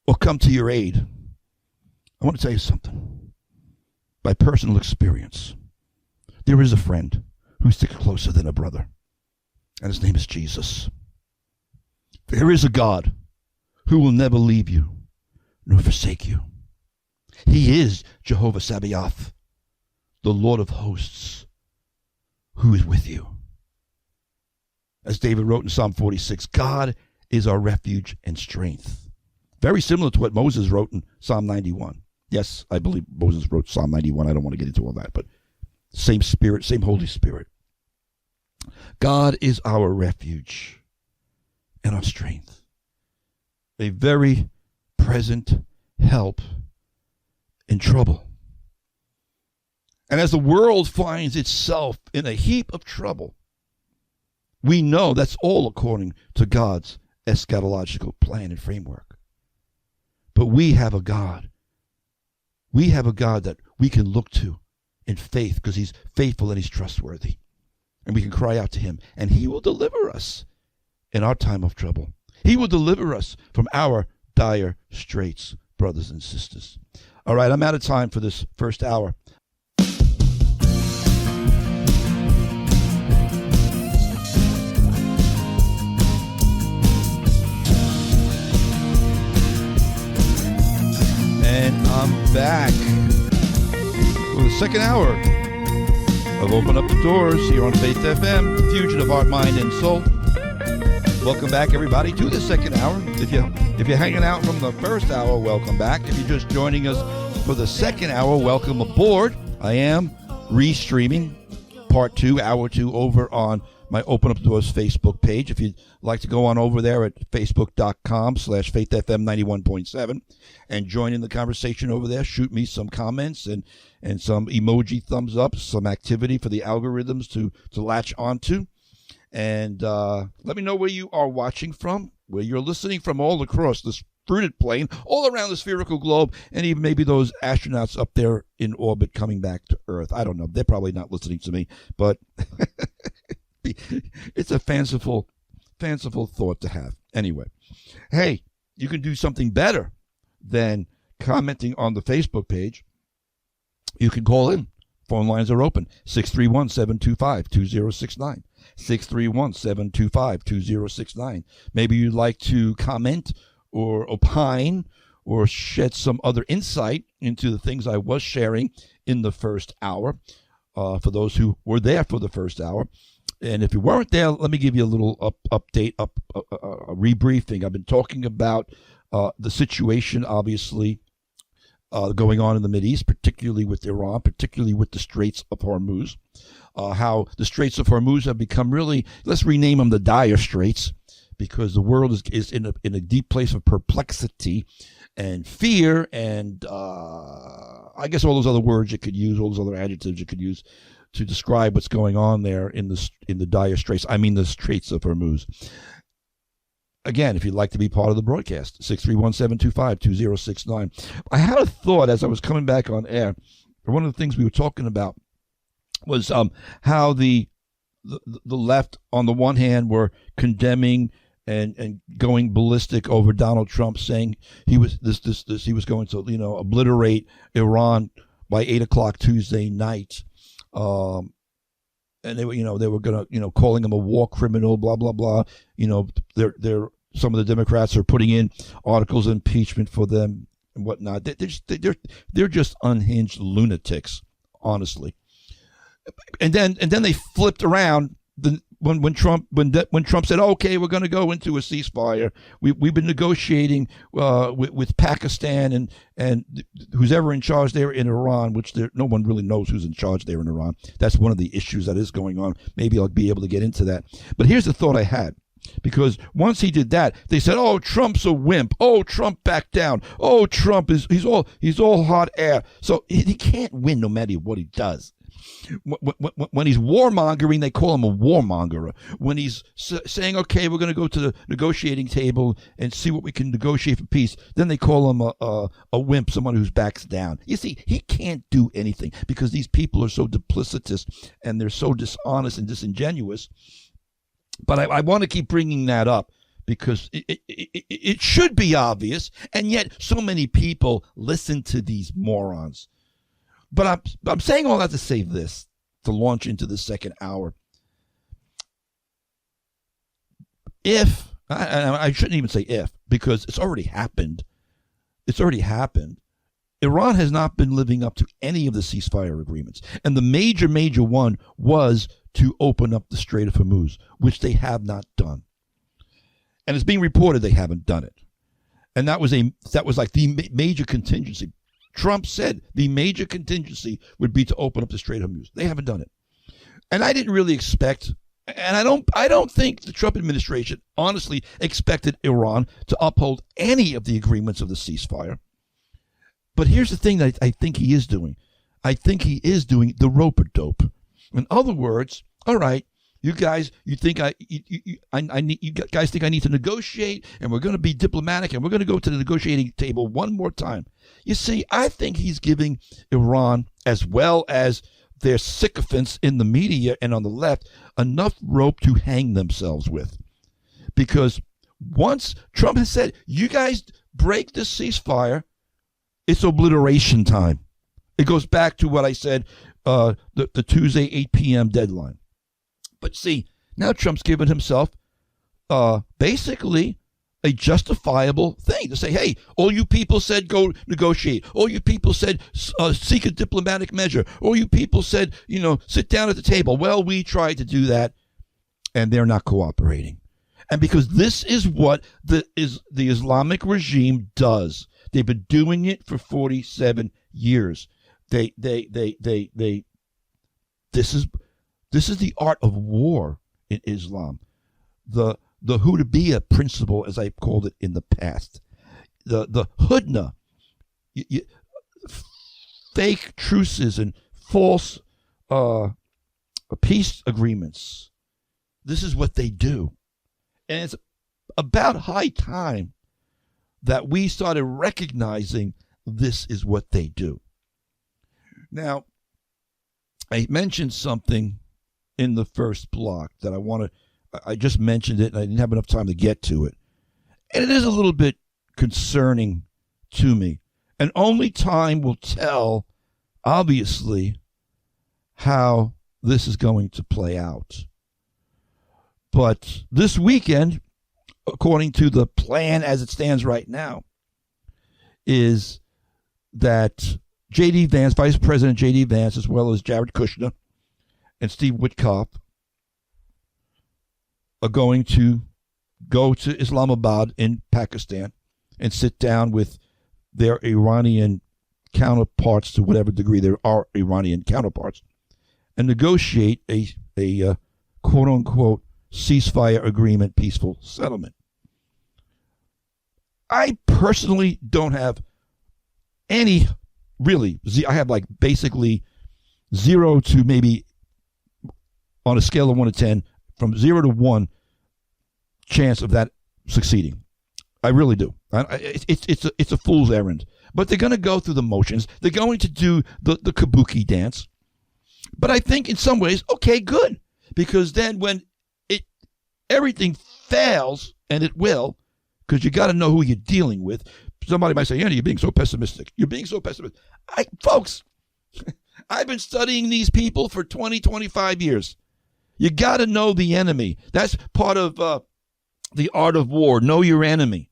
[SPEAKER 2] or come to your aid. I want to tell you something. By personal experience, there is a friend who sticks closer than a brother, and his name is Jesus. There is a God who will never leave you nor forsake you. He is Jehovah Sabaoth, the Lord of hosts, who is with you. As David wrote in Psalm 46, God is our refuge and strength. Very similar to what Moses wrote in Psalm 91. Yes, I believe Moses wrote Psalm 91. I don't want to get into all that, but same Spirit, same Holy Spirit. God is our refuge and our strength, a very present help in trouble. And as the world finds itself in a heap of trouble, we know that's all according to God's eschatological plan and framework. But we have a God. We have a God that we can look to in faith because he's faithful and he's trustworthy. And we can cry out to him, and he will deliver us in our time of trouble. He will deliver us from our dire straits, brothers and sisters. All right, I'm out of time for this first hour. And I'm back for the second hour of Open Up the Doors here on Faith FM, Fusion of Heart, Mind, and Soul. Welcome back, everybody, to the second hour. If you're hanging out from the first hour, welcome back. If you're just joining us for the second hour, welcome aboard. I am restreaming part 2, hour 2, over on my Open Up the Doors Facebook page. If you'd like to go on over there at facebook.com/faithfm91.7 and join in the conversation over there, shoot me some comments and some emoji thumbs up, some activity for the algorithms to latch onto. And let me know where you are watching from, where you're listening from all across this fruited plain, all around the spherical globe, and even maybe those astronauts up there in orbit coming back to Earth. I don't know. They're probably not listening to me, but it's a fanciful thought to have. Anyway, hey, you can do something better than commenting on the Facebook page. You can call in. Phone lines are open. 631-725-2069. 631-725-2069. Maybe you'd like to comment or opine or shed some other insight into the things I was sharing in the first hour, for those who were there for the first hour. And if you weren't there, let me give you a little update, a rebriefing. I've been talking about the situation, obviously, going on in the Mideast, particularly with Iran, particularly with the Straits of Hormuz. How the Straits of Hormuz have become really, let's rename them the dire straits, because the world is in a deep place of perplexity and fear, and I guess all those other words you could use, all those other adjectives you could use to describe what's going on there in the dire straits. I mean the Straits of Hormuz. Again, if you'd like to be part of the broadcast, 631-725-2069. I had a thought as I was coming back on air. One of the things we were talking about was how the left, on the one hand, were condemning and going ballistic over Donald Trump, saying he was he was going to obliterate Iran by 8:00 Tuesday night, and they were going to calling him a war criminal, blah blah blah. They're some of the Democrats are putting in articles of impeachment for them and whatnot. They're just unhinged lunatics, honestly. And then they flipped around when Trump said, okay, we're going to go into a ceasefire. We've been negotiating with Pakistan and who's ever in charge there in Iran, which no one really knows who's in charge there in Iran. That's one of the issues that is going on. Maybe I'll be able to get into that. But here's the thought I had. Because once he did that, they said, "Oh, Trump's a wimp. Oh, Trump backed down. Oh, Trump he's all hot air." So he can't win no matter what he does. When he's warmongering, they call him a warmonger. When he's saying, "Okay, we're going to go to the negotiating table and see what we can negotiate for peace," then they call him a wimp, someone who backs down. You see, he can't do anything because these people are so duplicitous and they're so dishonest and disingenuous. But I want to keep bringing that up because it should be obvious, and yet so many people listen to these morons. But I'm saying all that to say this, to launch into the second hour. If, I shouldn't even say if, because it's already happened. It's already happened. Iran has not been living up to any of the ceasefire agreements. And the major one was to open up the Strait of Hormuz, which they have not done. And it's being reported they haven't done it. And that was like the major contingency. Trump said the major contingency would be to open up the Strait of Hormuz. They haven't done it. And I didn't really expect, and I don't think the Trump administration honestly expected Iran to uphold any of the agreements of the ceasefire. But here's the thing that I think he is doing. I think he is doing the rope-a-dope. In other words, all right, you guys, you guys think I need to negotiate, and we're going to be diplomatic, and we're going to go to the negotiating table one more time. You see, I think he's giving Iran, as well as their sycophants in the media and on the left, enough rope to hang themselves with. Because once Trump has said, you guys break this ceasefire, it's obliteration time. It goes back to what I said, the Tuesday 8 p.m. deadline. But see, now Trump's given himself basically a justifiable thing to say, hey, all you people said go negotiate. All you people said seek a diplomatic measure. All you people said, sit down at the table. Well, we tried to do that, and they're not cooperating. And because this is what the Islamic regime does. They've been doing it for 47 years. This is the art of war in Islam. The Hudna principle, as I called it in the past. The Hudna, fake truces and false peace agreements. This is what they do. And it's about high time that we started recognizing this is what they do. Now, I mentioned something in the first block that I just mentioned it and I didn't have enough time to get to it. And it is a little bit concerning to me. And only time will tell, obviously, how this is going to play out. But this weekend, according to the plan as it stands right now, is that J.D. Vance, Vice President J.D. Vance, as well as Jared Kushner and Steve Witkoff, are going to go to Islamabad in Pakistan and sit down with their Iranian counterparts, to whatever degree there are Iranian counterparts, and negotiate a quote-unquote ceasefire agreement, peaceful settlement. I personally don't have any, really, I have like basically 0 to maybe, on a scale of 1 to 10, from 0 to 1 chance of that succeeding. I really do. It's a fool's errand. But they're going to go through the motions. They're going to do the kabuki dance. But I think in some ways, okay, good. Because then when everything fails, and it will, because you got to know who you're dealing with. Somebody might say, Andy, you're being so pessimistic. You're being so pessimistic. Folks, I've been studying these people for 20, 25 years. You got to know the enemy. That's part of the art of war. Know your enemy.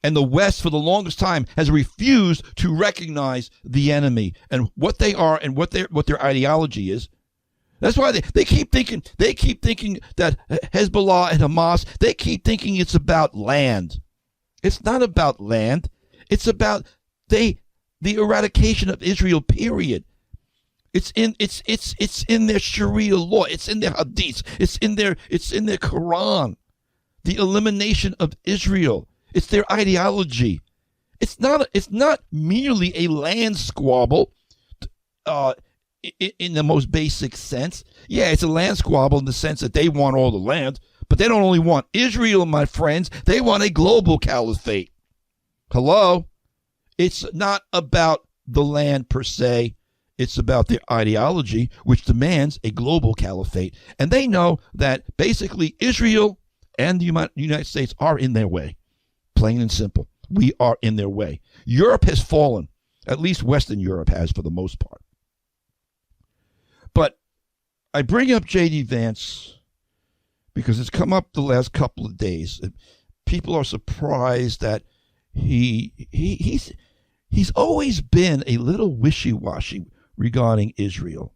[SPEAKER 2] And the West, for the longest time, has refused to recognize the enemy and what they are and what their ideology is. That's why they keep thinking that Hezbollah and Hamas, they keep thinking it's about land. It's not about land. It's about the eradication of Israel, period. It's in their Sharia law. It's in their hadiths. It's in their Quran. The elimination of Israel. It's their ideology. It's not merely a land squabble in the most basic sense. Yeah, it's a land squabble in the sense that they want all the land, but they don't only want Israel, my friends. They want a global caliphate. Hello? It's not about the land per se. It's about their ideology, which demands a global caliphate. And they know that basically Israel and the United States are in their way. Plain and simple. We are in their way. Europe has fallen. At least Western Europe has, for the most part. But I bring up J.D. Vance because it's come up the last couple of days. People are surprised that he's always been a little wishy-washy regarding Israel.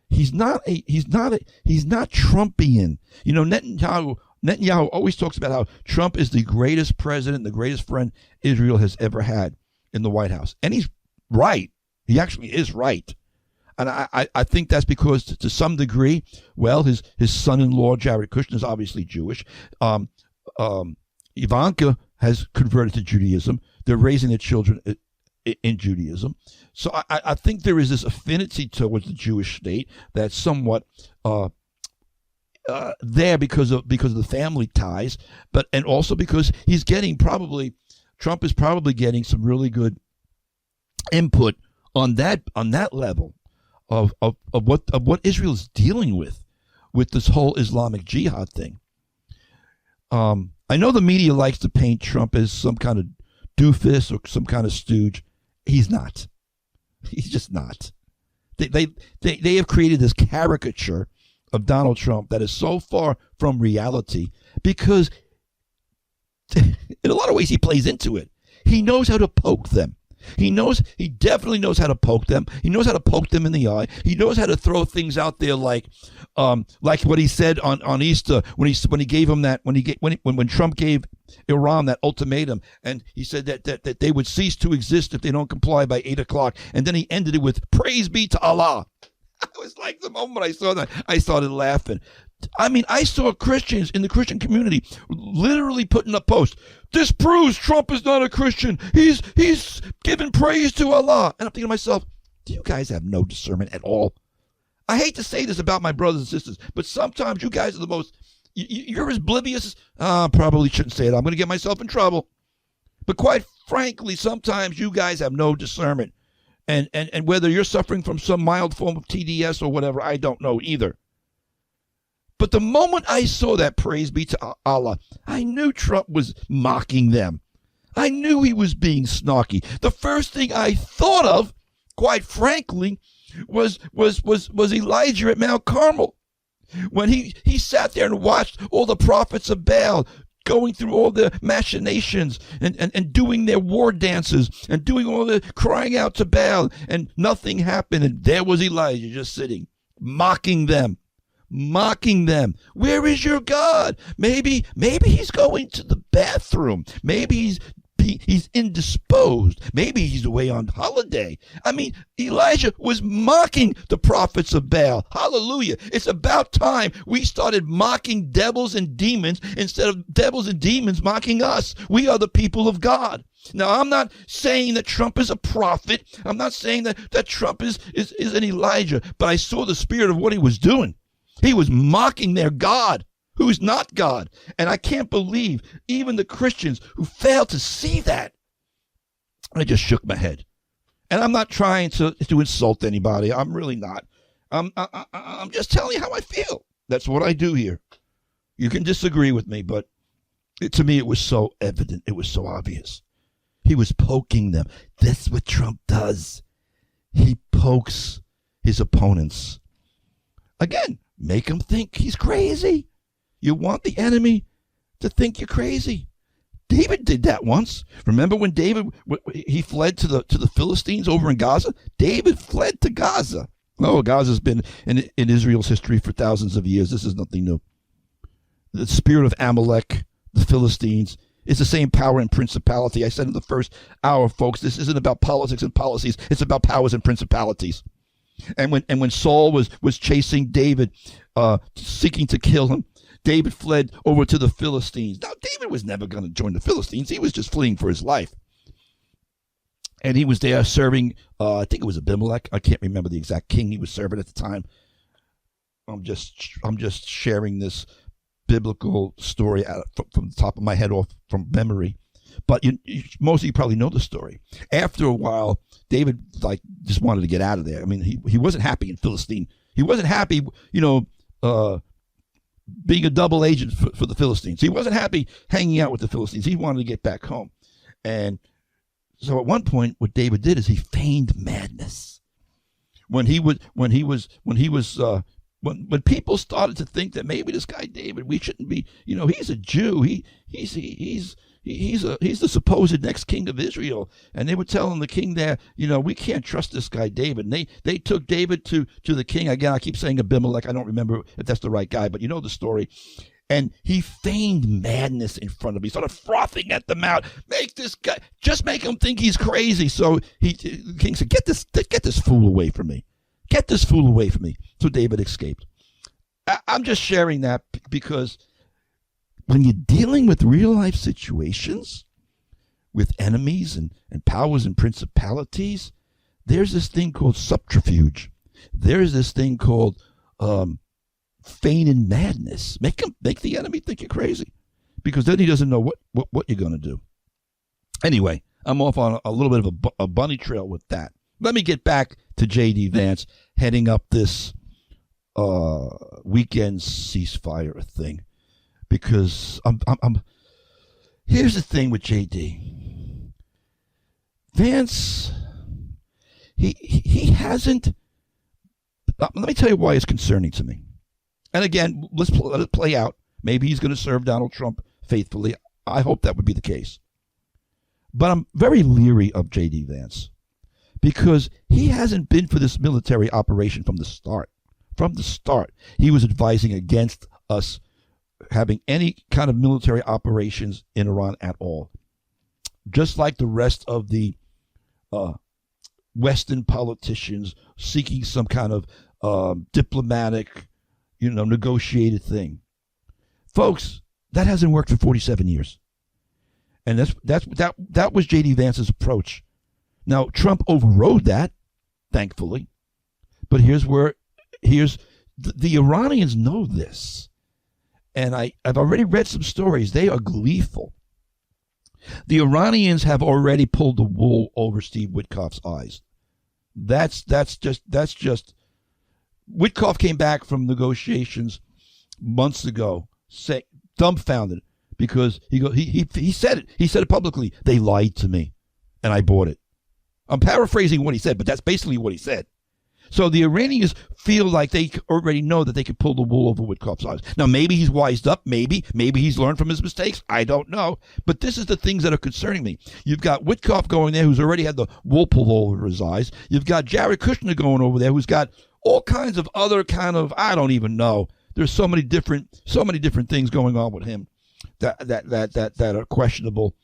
[SPEAKER 2] He's not Trumpian. You know, Netanyahu always talks about how Trump is the greatest president, the greatest friend Israel has ever had in the White House. And he's right. He actually is right. And I think that's because, to some degree, well, his son-in-law, Jared Kushner, is obviously Jewish. Ivanka has converted to Judaism. They're raising their children in Judaism. So I think there is this affinity towards the Jewish state that's somewhat there because of the family ties, and also because Trump is probably getting some really good input on that level of what Israel is dealing with this whole Islamic Jihad thing. I know the media likes to paint Trump as some kind of doofus or some kind of stooge. He's not. He's just not. They have created this caricature of Donald Trump that is so far from reality because in a lot of ways he plays into it. He knows how to poke them. He definitely knows how to poke them. He knows how to poke them in the eye. He knows how to throw things out there like what he said on Easter when Trump gave Iran that ultimatum, and he said that they would cease to exist if they don't comply by 8 o'clock, and then he ended it with "Praise be to Allah." I was like, the moment I saw that, I started laughing. I mean, I saw Christians in the Christian community literally putting up posts. This proves Trump is not a Christian. He's giving praise to Allah. And I'm thinking to myself, do you guys have no discernment at all? I hate to say this about my brothers and sisters, but sometimes you guys are the most, you're as oblivious. Probably shouldn't say it. I'm going to get myself in trouble. But quite frankly, sometimes you guys have no discernment. And whether you're suffering from some mild form of TDS or whatever, I don't know either. But the moment I saw that, praise be to Allah, I knew Trump was mocking them. I knew he was being snarky. The first thing I thought of, quite frankly, was Elijah at Mount Carmel. When he sat there and watched all the prophets of Baal going through all the machinations and doing their war dances and doing all the crying out to Baal, and nothing happened. And there was Elijah just sitting, mocking them. Where is your God? Maybe he's going to the bathroom. Maybe he's he's indisposed. Maybe he's away on holiday. I mean, Elijah was mocking the prophets of Baal. Hallelujah. It's about time we started mocking devils and demons instead of devils and demons mocking us. We are the people of God. Now, I'm not saying that Trump is a prophet. I'm not saying that Trump is an Elijah, but I saw the spirit of what he was doing. He was mocking their God, who's not God. And I can't believe even the Christians who failed to see that. I just shook my head. And I'm not trying to insult anybody. I'm really not. I'm just telling you how I feel. That's what I do here. You can disagree with me, but to me it was so evident. It was so obvious. He was poking them. That's what Trump does. He pokes his opponents. Again, make him think he's crazy. You want the enemy to think you're crazy. David did that once. Remember when David, he fled to the Philistines over in Gaza? David fled to Gaza. Oh, Gaza's been in Israel's history for thousands of years. This is nothing new. The spirit of Amalek, the Philistines, it's the same power and principality. I said in the first hour, folks, this isn't about politics and policies. It's about powers and principalities. And when Saul was chasing David, seeking to kill him, David fled over to the Philistines. Now, David was never going to join the Philistines. He was just fleeing for his life. And he was there serving, I think it was Abimelech. I can't remember the exact king he was serving at the time. I'm just sharing this biblical story from the top of my head off from memory, but most of you probably know the story. After a while, David just wanted to get out of there. I mean, he wasn't happy in Philistine. He wasn't happy, being a double agent for the Philistines. He wasn't happy hanging out with the Philistines. He wanted to get back home. And so at one point, what David did is he feigned madness. When people started to think that maybe this guy David, we shouldn't be, he's a Jew. He's the supposed next king of Israel. And they were telling the king there, we can't trust this guy David. And they took David to the king. Again, I keep saying Abimelech. I don't remember if that's the right guy, but you know the story. And he feigned madness in front of me. He started frothing at the mouth. Just make him think he's crazy. So the king said, get this fool away from me. Get this fool away from me. So David escaped. I'm just sharing that because when you're dealing with real life situations, with enemies and powers and principalities, there's this thing called subterfuge. There's this thing called feigning madness. Make the enemy think you're crazy, because then he doesn't know what you're going to do. Anyway, I'm off on a little bit of a bunny trail with that. Let me get back to J.D. Vance heading up this weekend ceasefire thing, because here's the thing with J.D. Vance. He hasn't. Let me tell you why it's concerning to me. And again, let's let it play out. Maybe he's going to serve Donald Trump faithfully. I hope that would be the case. But I'm very leery of J.D. Vance, because he hasn't been for this military operation from the start. From the start, he was advising against us having any kind of military operations in Iran at all. Just like the rest of the Western politicians seeking some kind of diplomatic, negotiated thing. Folks, that hasn't worked for 47 years. And that was J.D. Vance's approach. Now, Trump overrode that, thankfully. But here's the Iranians know this. And I've already read some stories. They are gleeful. The Iranians have already pulled the wool over Steve Witkoff's eyes. That's just Witkoff came back from negotiations months ago, dumbfounded, because he said it. He said it publicly. They lied to me, and I bought it. I'm paraphrasing what he said, but that's basically what he said. So the Iranians feel like they already know that they can pull the wool over Witkoff's eyes. Now, maybe he's wised up. Maybe he's learned from his mistakes. I don't know. But this is the things that are concerning me. You've got Witkoff going there, who's already had the wool pulled over his eyes. You've got Jared Kushner going over there, who's got all kinds of other I don't even know. There's so many different things going on with him that are questionable.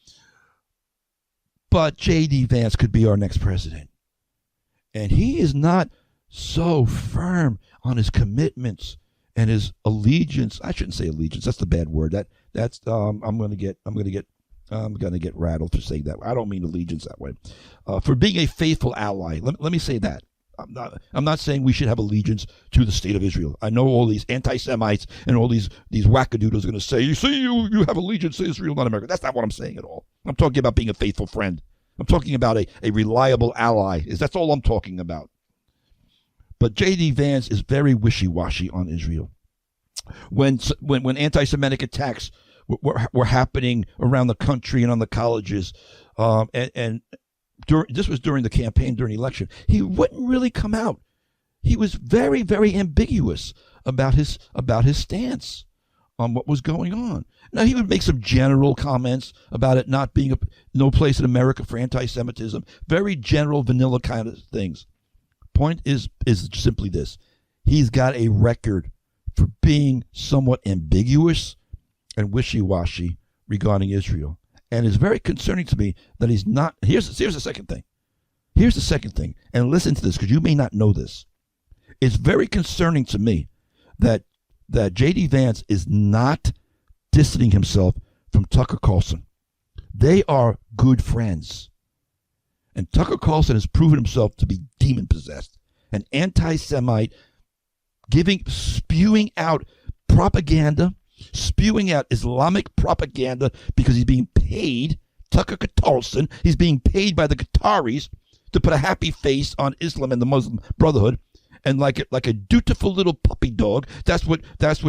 [SPEAKER 2] But J.D. Vance could be our next president. And he is not so firm on his commitments and his allegiance. I shouldn't say allegiance. That's the bad word. That's I'm gonna get rattled for saying that. I don't mean allegiance that way. For being a faithful ally. Let me say that. I'm not saying we should have allegiance to the state of Israel. I know all these anti-Semites and all these wackadoodles are going to say, you see, you have allegiance to Israel, not America. That's not what I'm saying at all. I'm talking about being a faithful friend. I'm talking about a reliable ally. That's all I'm talking about. But J.D. Vance is very wishy-washy on Israel. When anti-Semitic attacks were happening around the country and on the colleges, this was during the campaign, during the election, he wouldn't really come out. He was very, very ambiguous about his stance on what was going on. Now, he would make some general comments about it not being no place in America for anti-Semitism, very general, vanilla kind of things. Point is simply this. He's got a record for being somewhat ambiguous and wishy-washy regarding Israel. And it's very concerning to me that he's not. Here's the second thing. Here's the second thing. And listen to this, because you may not know this. It's very concerning to me that J.D. Vance is not distancing himself from Tucker Carlson. They are good friends. And Tucker Carlson has proven himself to be demon-possessed, an anti-Semite, spewing out propaganda, spewing out Islamic propaganda because he's being paid, Tucker Carlson, he's being paid by the Qataris to put a happy face on Islam and the Muslim Brotherhood, and like a dutiful little puppy dog, that's what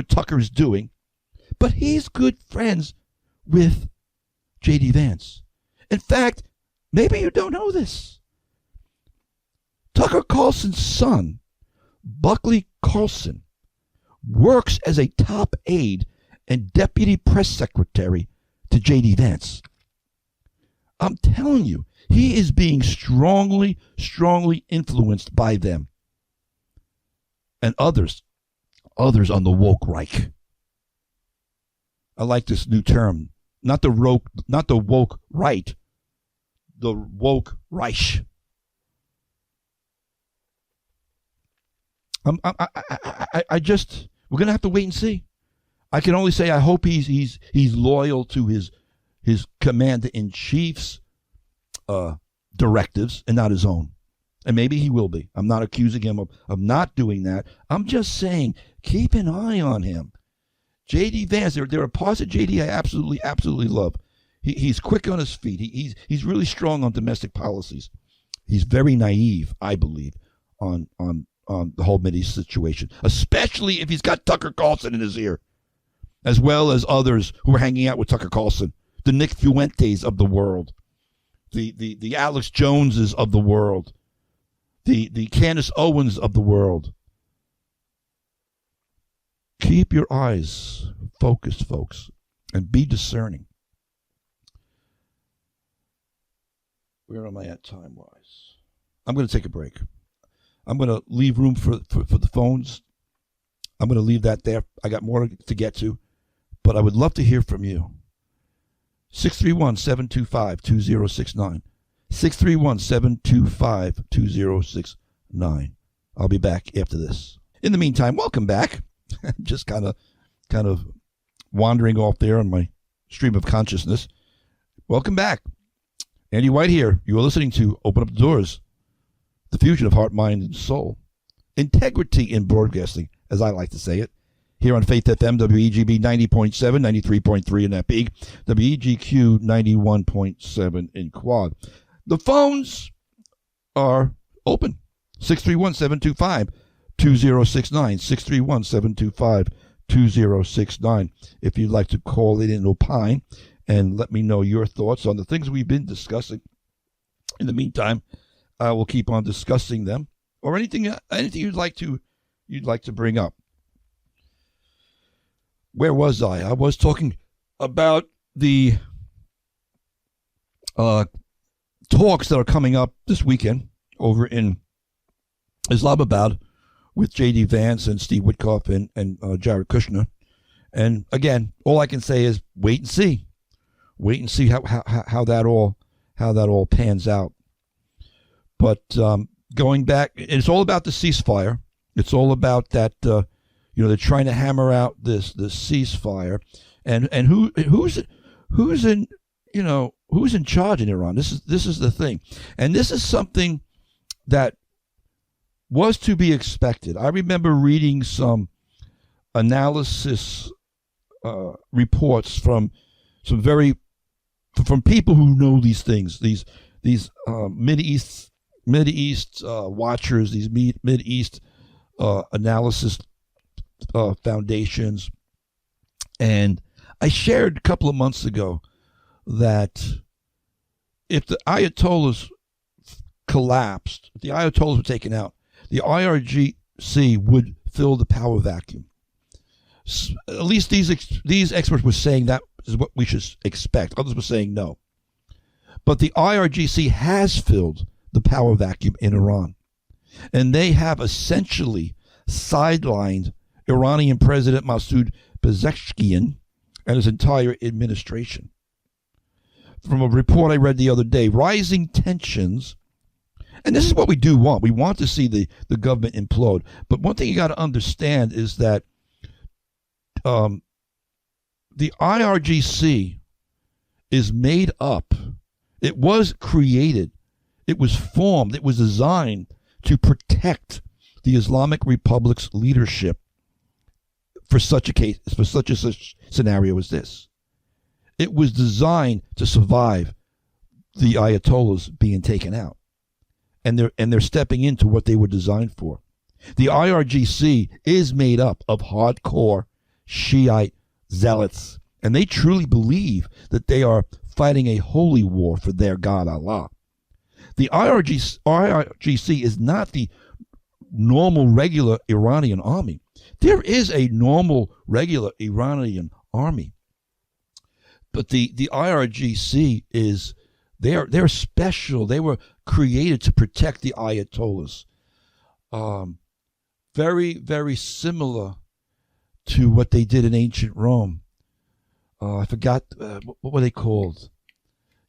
[SPEAKER 2] Tucker is doing. But he's good friends with J.D. Vance. In fact, maybe you don't know this. Tucker Carlson's son, Buckley Carlson, works as a top aide and deputy press secretary to J.D. Vance. I'm telling you, he is being strongly influenced by them and others on the woke Reich. I like this new term, not the woke right, the woke Reich. We're gonna have to wait and see. I can only say I hope he's loyal to his commander-in-chief's directives and not his own. And maybe he will be. I'm not accusing him of not doing that. I'm just saying keep an eye on him. J.D. Vance, there are parts of J.D. I absolutely love. He's quick on his feet. He's really strong on domestic policies. He's very naive, I believe, on the whole Mideast situation, especially if he's got Tucker Carlson in his ear, as well as others who are hanging out with Tucker Carlson, the Nick Fuentes of the world, the Alex Joneses of the world, the Candace Owens of the world. Keep your eyes focused, folks, and be discerning. Where am I at time-wise? I'm going to take a break. I'm going to leave room for the phones. I'm going to leave that there. I got more to get to, but I would love to hear from you. 631-725-2069. 631-725-2069. I'll be back after this. In the meantime, welcome back. Just kind of wandering off there on my stream of consciousness. Welcome back. Andy White here. You are listening to Open Up the Doors, the fusion of heart, mind, and soul. Integrity in broadcasting, as I like to say it. Here on Faith FM, WEGB 90.7, 93.3 in that big, WEGQ 91.7 in Quad. The phones are open. 631-725-2069. 631-725-2069. If you'd like to call in and opine and let me know your thoughts on the things we've been discussing. In the meantime, I will keep on discussing them, or anything you'd like to bring up. Where was I? I was talking about the talks that are coming up this weekend over in Islamabad with J.D. Vance and Steve Witkoff and Jared Kushner. And again, all I can say is wait and see. Wait and see how that all how that all pans out. But going back, it's all about the ceasefire. It's all about that. They're trying to hammer out this ceasefire, and who's in charge in Iran? This is the thing, and this is something that was to be expected. I remember reading some analysis reports from people who know these things, these Mideast watchers, these Mideast analysis foundations. And I shared a couple of months ago that if the Ayatollahs collapsed, if the Ayatollahs were taken out, the IRGC would fill the power vacuum. At least these experts were saying that is what we should expect. Others were saying no. But the IRGC has filled the power vacuum in Iran. And they have essentially sidelined Iranian President Masoud Pezeshkian and his entire administration. From a report I read the other day, rising tensions, and this is what we do want. We want to see the government implode. But one thing you got to understand is that the IRGC is made up. It was created. It was formed. It was designed to protect the Islamic Republic's leadership for such a scenario as this. It was designed to survive the Ayatollahs being taken out. And they're stepping into what they were designed for. The IRGC is made up of hardcore Shiite zealots, and they truly believe that they are fighting a holy war for their God Allah. The IRGC is not the normal, regular Iranian army. There is a normal, regular Iranian army, but the IRGC is they're special. They were created to protect the Ayatollahs. Very, very similar to what they did in ancient Rome. I forgot what were they called.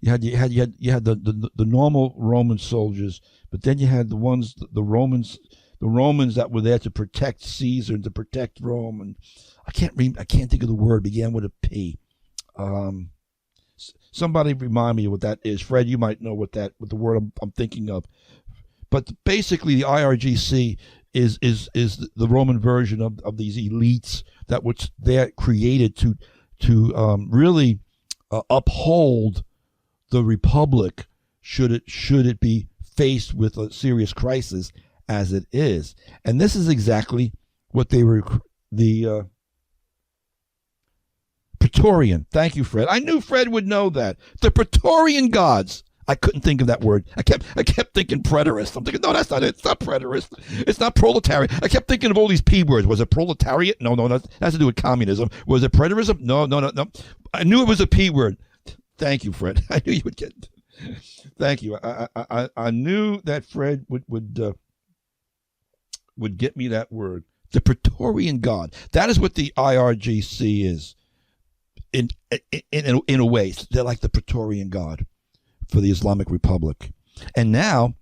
[SPEAKER 2] You had the normal Roman soldiers, but then you had the Romans that were there to protect Caesar and to protect Rome. And I can't think of the word. It began with a P. Somebody remind me what that is. Fred, you might know what the word I'm thinking of. But basically, the IRGC is the Roman version of these elites that was there created to really uphold the republic should it be faced with a serious crisis as it is. And this is exactly what they were, the Praetorian. Thank you, Fred. I knew Fred would know that. The Praetorian Guards. I couldn't think of that word. I kept thinking preterist. I'm thinking, no, that's not it. It's not preterist. It's not proletariat. I kept thinking of all these P words. Was it proletariat? No, that has to do with communism. Was it preterism? No. I knew it was a P word. Thank you, Fred. I knew you would get. Thank you. I knew that Fred would get me that word. The Praetorian Guard. That is what the IRGC is. In a way, they're like the Praetorian Guard for the Islamic Republic. And now,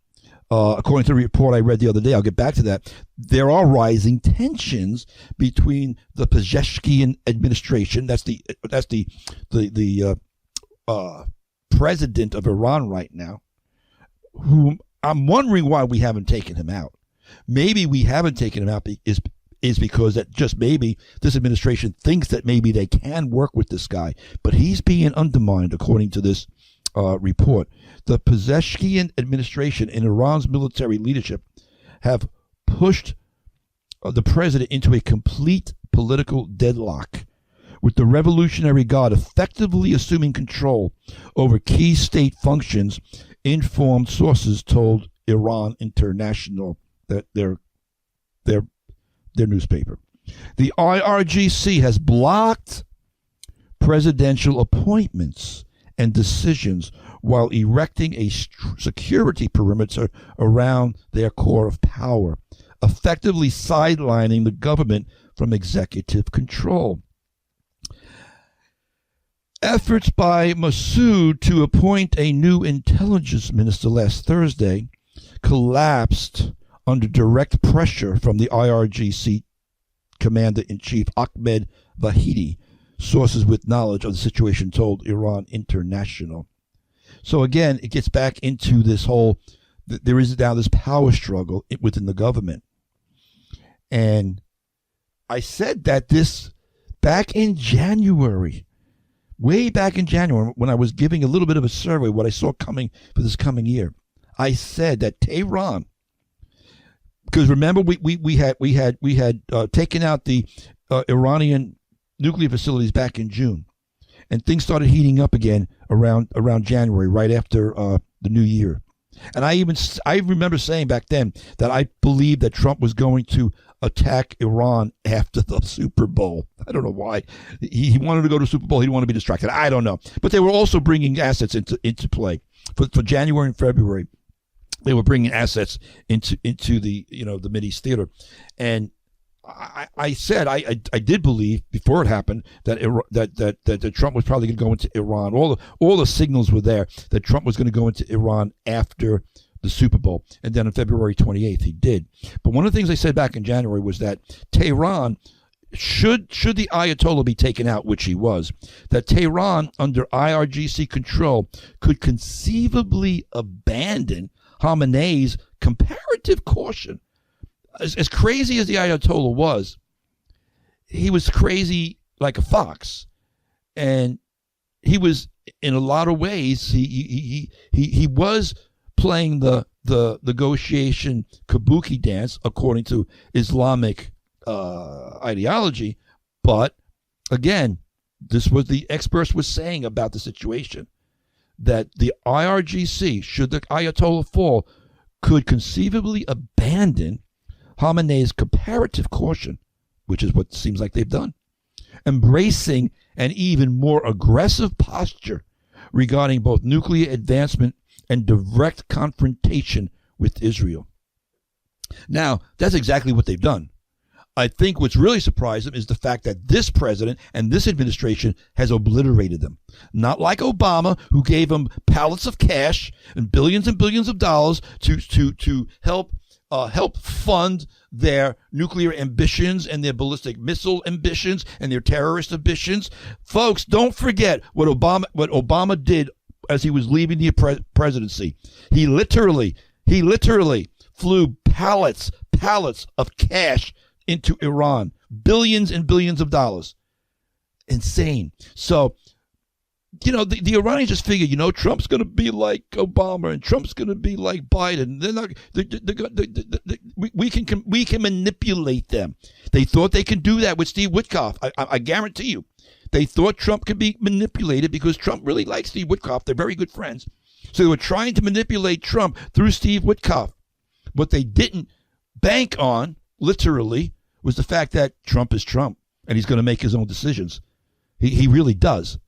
[SPEAKER 2] according to the report I read the other day, I'll get back to that, there are rising tensions between the Pezeshkian administration, that's the president of Iran right now, whom I'm wondering why we haven't taken him out. Maybe we haven't taken him out is because that just maybe this administration thinks that maybe they can work with this guy, but he's being undermined according to this report. The Pezeshkian administration and Iran's military leadership have pushed the president into a complete political deadlock, with the Revolutionary Guard effectively assuming control over key state functions, informed sources told Iran International, that their newspaper. The IRGC has blocked presidential appointments and decisions while erecting a security perimeter around their core of power, effectively sidelining the government from executive control. Efforts by Massoud to appoint a new intelligence minister last Thursday collapsed under direct pressure from the IRGC Commander-in-Chief Ahmed Vahidi. Sources with knowledge of the situation told Iran International. So again, it gets back into this whole, there is now this power struggle within the government. And I said that this back in January, way back in January, when I was giving a little bit of a survey, what I saw coming for this coming year, I said that Tehran, because remember we had taken out the Iranian nuclear facilities back in June, and things started heating up again around January, right after the new year. And I remember saying back then that I believed that Trump was going to attack Iran after the Super Bowl. I don't know why. He wanted to go to the Super Bowl. He didn't want to be distracted. I don't know. But they were also bringing assets into play for January and February. They were bringing assets into the the Mideast theater, and I said I did believe before it happened that that Trump was probably going to go into Iran. All the signals were there that Trump was going to go into Iran after the Super Bowl, and then on February 28th he did. But one of the things I said back in January was that Tehran, should the Ayatollah be taken out, which he was, that Tehran under IRGC control could conceivably abandon Khamenei's comparative caution. As crazy as the Ayatollah was, he was crazy like a fox, and he was in a lot of ways he was playing the negotiation kabuki dance according to Islamic ideology. But again, this was the experts were saying about the situation, that the IRGC, should the Ayatollah fall, could conceivably abandon Khamenei's comparative caution, which is what seems like they've done, embracing an even more aggressive posture regarding both nuclear advancement and direct confrontation with Israel. Now, that's exactly what they've done. I think what's really surprised them is the fact that this president and this administration has obliterated them. Not like Obama, who gave them pallets of cash and billions of dollars to help fund their nuclear ambitions and their ballistic missile ambitions and their terrorist ambitions. Folks, don't forget what Obama did as he was leaving the presidency. He literally flew pallets of cash into Iran, billions and billions of dollars. Insane. So, the Iranians just figure, Trump's going to be like Obama and Trump's going to be like Biden. They're not. We can manipulate them. They thought they could do that with Steve Witkoff. I guarantee you, they thought Trump could be manipulated because Trump really likes Steve Witkoff. They're very good friends. So they were trying to manipulate Trump through Steve Witkoff. What they didn't bank on, literally, was the fact that Trump is Trump and he's going to make his own decisions. He really does.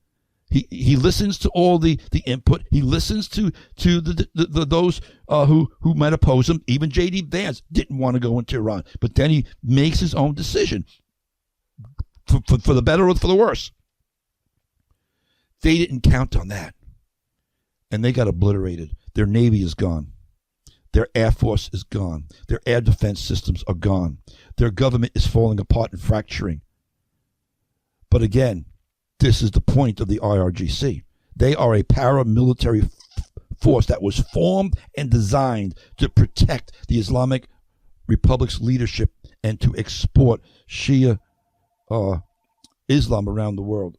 [SPEAKER 2] He listens to all the input. He listens to the those who might oppose him. Even J.D. Vance didn't want to go into Iran, but then he makes his own decision for the better or for the worse. They didn't count on that, and they got obliterated. Their Navy is gone. Their Air Force is gone. Their air defense systems are gone. Their government is falling apart and fracturing. But again, this is the point of the IRGC. They are a paramilitary force that was formed and designed to protect the Islamic Republic's leadership and to export Shia Islam around the world.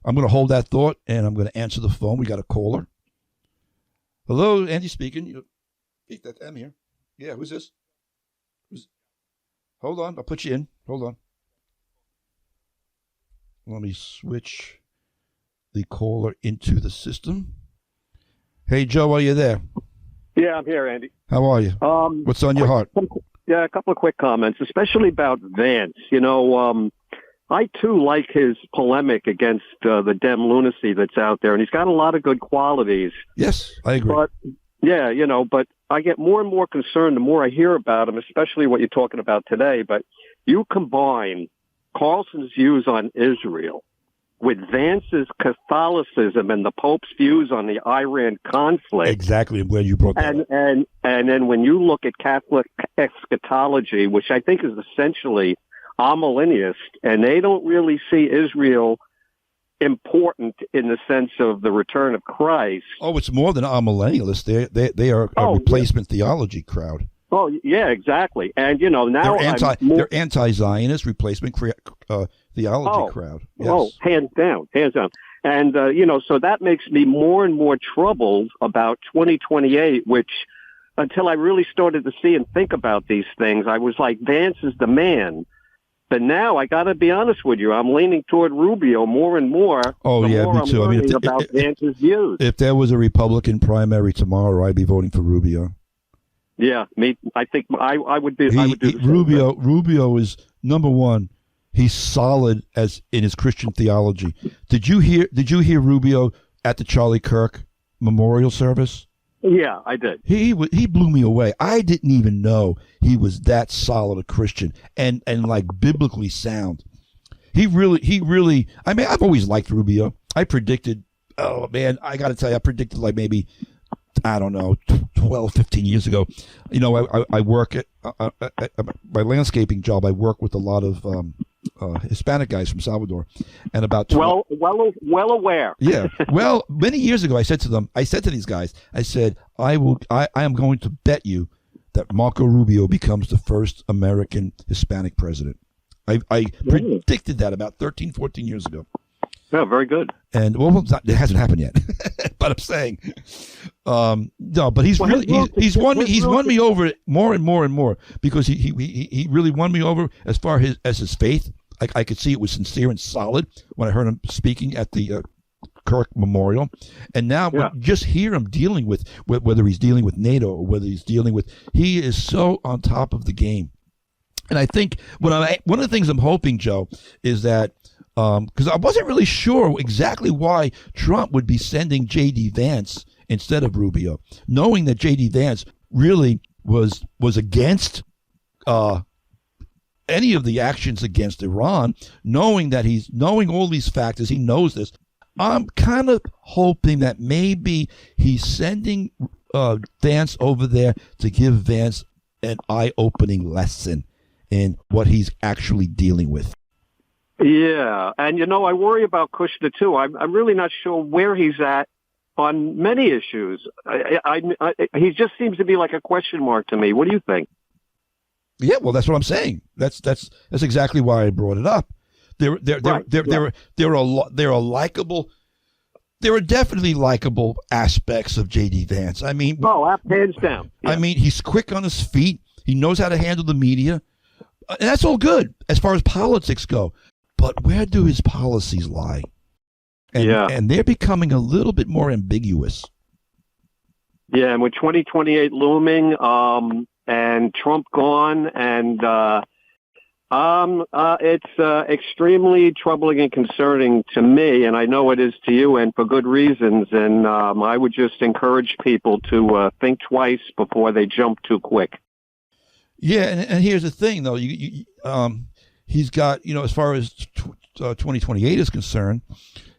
[SPEAKER 2] I'm going to hold that thought, and I'm going to answer the phone. We got a caller. Hello, Andy speaking. That M here. Yeah, who's this? Hold on, I'll put you in. Hold on. Let me switch the caller into the system. Hey, Joe, are you there?
[SPEAKER 3] Yeah, I'm here, Andy.
[SPEAKER 2] How are you? What's on your heart?
[SPEAKER 3] Yeah, a couple of quick comments, especially about Vance. I, too, like his polemic against the Dem lunacy that's out there, and he's got a lot of good qualities.
[SPEAKER 2] Yes, I agree.
[SPEAKER 3] But, yeah, but I get more and more concerned the more I hear about him, especially what you're talking about today. But you combine Carlson's views on Israel with Vance's Catholicism and the Pope's views on the Iran conflict.
[SPEAKER 2] Exactly. I'm glad you brought that up.
[SPEAKER 3] And then when you look at Catholic eschatology, which I think is essentially amillennialist, and they don't really see Israel important in the sense of the return of Christ.
[SPEAKER 2] Oh, it's more than amillennialists. They are a replacement theology crowd.
[SPEAKER 3] Oh, yeah, exactly. And, you know, now
[SPEAKER 2] they're anti-Zionist replacement theology crowd. Yes.
[SPEAKER 3] Oh, hands down. And, you know, so that makes me more and more troubled about 2028, which until I really started to see and think about these things, I was like, Vance is the man. But now I got to be honest with you, I'm leaning toward Rubio more and more.
[SPEAKER 2] Oh, yeah, me too. I mean,
[SPEAKER 3] about Vance's views.
[SPEAKER 2] If there was a Republican primary tomorrow, I'd be voting for Rubio.
[SPEAKER 3] Yeah, me. I think I would do. I would do the same.
[SPEAKER 2] Rubio is number one. He's solid as in his Christian theology. Did you hear Rubio at the Charlie Kirk memorial service?
[SPEAKER 3] Yeah, I did.
[SPEAKER 2] He blew me away. I didn't even know he was that solid a Christian and like biblically sound. He really. I mean, I've always liked Rubio. I predicted. Oh man, I got to tell you, I predicted like maybe, I don't know, 12, 15 years ago. You know, I work at my landscaping job. I work with a lot of Hispanic guys from Salvador, and about
[SPEAKER 3] well aware.
[SPEAKER 2] Yeah. Well, many years ago, I said to these guys, I said, I am going to bet you that Marco Rubio becomes the first American Hispanic president. I predicted that about 13, 14 years ago.
[SPEAKER 3] Yeah, very good.
[SPEAKER 2] And well, it hasn't happened yet, but I'm saying, no. But he's won me over more and more and more because he really won me over as far as his faith. I could see it was sincere and solid when I heard him speaking at the Kirk Memorial, and now just hear him dealing with whether he's dealing with NATO or whether he's dealing with, he is so on top of the game. And I think one of the things I'm hoping, Joe, is that. Because I wasn't really sure exactly why Trump would be sending J.D. Vance instead of Rubio, knowing that J.D. Vance really was against any of the actions against Iran, knowing all these factors, he knows this. I'm kind of hoping that maybe he's sending Vance over there to give Vance an eye-opening lesson in what he's actually dealing with.
[SPEAKER 3] Yeah, and you know, I worry about Kushner too. I'm really not sure where he's at on many issues. He just seems to be like a question mark to me. What do you think?
[SPEAKER 2] Yeah, well, that's what I'm saying. That's exactly why I brought it up. There are likable. There are definitely likable aspects of J.D. Vance. I mean,
[SPEAKER 3] hands down. Yeah.
[SPEAKER 2] I mean, he's quick on his feet. He knows how to handle the media, and that's all good as far as politics go. But where do his policies lie? And they're becoming a little bit more ambiguous.
[SPEAKER 3] Yeah, and with 2028 looming, and Trump gone, and it's extremely troubling and concerning to me, and I know it is to you, and for good reasons. And I would just encourage people to think twice before they jump too quick.
[SPEAKER 2] Yeah, and here's the thing, though. He's got, you know, as far as 2028 is concerned,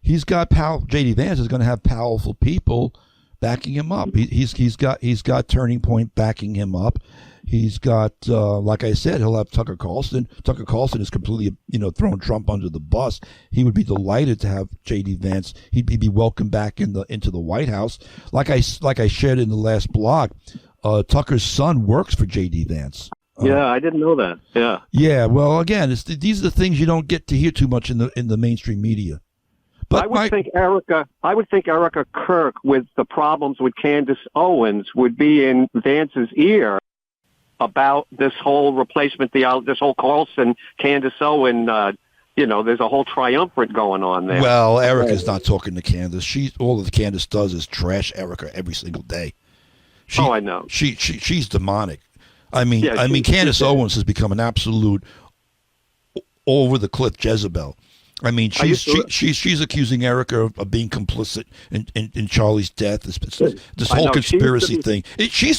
[SPEAKER 2] he's got J.D. Vance is going to have powerful people backing him up. He's got Turning Point backing him up. He's got, like I said, he'll have Tucker Carlson. Tucker Carlson is completely, you know, throwing Trump under the bus. He would be delighted to have J.D. Vance. He'd be welcomed back into the White House. Like I shared in the last blog, Tucker's son works for J.D. Vance.
[SPEAKER 3] Yeah, I didn't know that. Yeah.
[SPEAKER 2] Yeah. Well, again, these are the things you don't get to hear too much in the mainstream media. But I would think Erica Kirk, with the problems with Candace Owens, would be in Vance's ear about this whole replacement theology, this whole Carlson, Candace Owens. You know, there's a whole triumvirate going on there. Well, Erica's not talking to Candace. All that Candace does is trash Erica every single day.
[SPEAKER 3] I know.
[SPEAKER 2] She's demonic. I mean, Candace Owens has become an absolute over the cliff Jezebel. I mean, she's accusing Erica of being complicit in Charlie's death. This whole conspiracy thing. She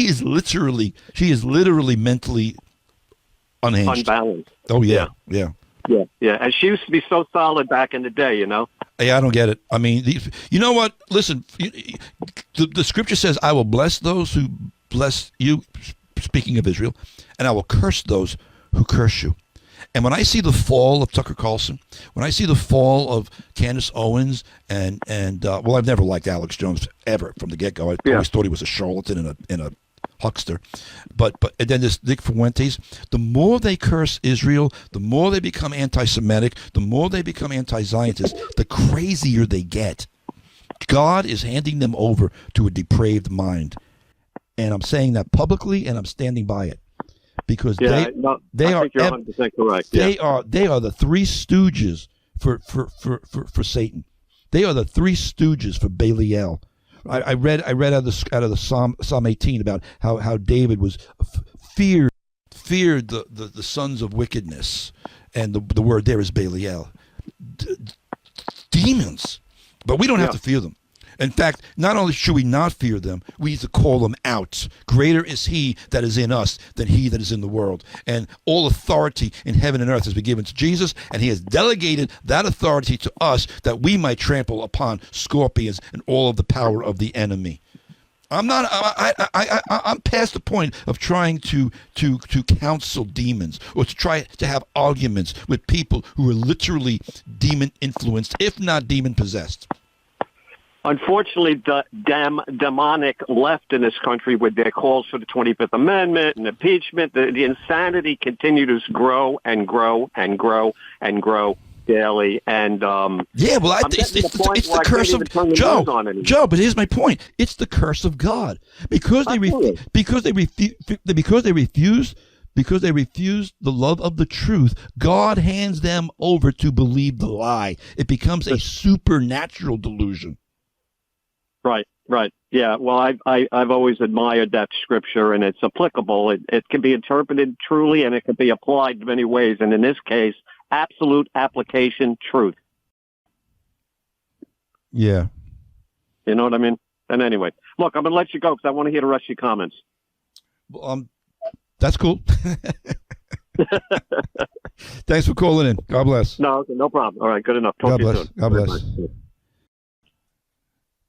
[SPEAKER 2] is literally mentally unhinged.
[SPEAKER 3] Unbalanced.
[SPEAKER 2] Oh yeah.
[SPEAKER 3] Yeah. And she used to be so solid back in the day, you know?
[SPEAKER 2] Yeah, I don't get it. I mean, you know what? Listen, the scripture says, I will bless those who bless you, speaking of Israel, and I will curse those who curse you. And when I see the fall of Tucker Carlson, when I see the fall of Candace Owens, and well, I've never liked Alex Jones ever from the get-go. I always thought he was a charlatan and a huckster. But and then this Nick Fuentes, the more they curse Israel, the more they become anti-Semitic, the more they become anti-Zionist, the crazier they get. God is handing them over to a depraved mind. And I'm saying that publicly, and I'm standing by it. Because they
[SPEAKER 3] I
[SPEAKER 2] are
[SPEAKER 3] think you're 100% correct.
[SPEAKER 2] They are the three stooges for Satan. They are the three stooges for Belial. I read out of the Psalm 18 about how David was feared the sons of wickedness, and the word there is Belial, demons. But we don't have to fear them. In fact, not only should we not fear them, we need to call them out. Greater is he that is in us than he that is in the world. And all authority in heaven and earth has been given to Jesus, and he has delegated that authority to us that we might trample upon scorpions and all of the power of the enemy. I'm past the point of trying to counsel demons or to try to have arguments with people who are literally demon influenced, if not demon possessed.
[SPEAKER 3] Unfortunately, the demonic left in this country with their calls for the 25th Amendment and impeachment, the insanity continues to grow and grow and grow and grow daily. And
[SPEAKER 2] yeah, well, it's the curse of Joe. But here's my point: it's the curse of God because they refuse the love of the truth. God hands them over to believe the lie. It becomes a supernatural delusion.
[SPEAKER 3] Right. Yeah. Well, I've always admired that scripture, and it's applicable. It can be interpreted truly, and it can be applied in many ways. And in this case, absolute application, truth.
[SPEAKER 2] Yeah.
[SPEAKER 3] You know what I mean? And anyway, look, I'm going to let you go because I want to hear the rest of your comments.
[SPEAKER 2] That's cool. Thanks for calling in. God bless.
[SPEAKER 3] No problem. All right. Good enough. Talk
[SPEAKER 2] God
[SPEAKER 3] to you
[SPEAKER 2] bless.
[SPEAKER 3] soon.
[SPEAKER 2] God bless.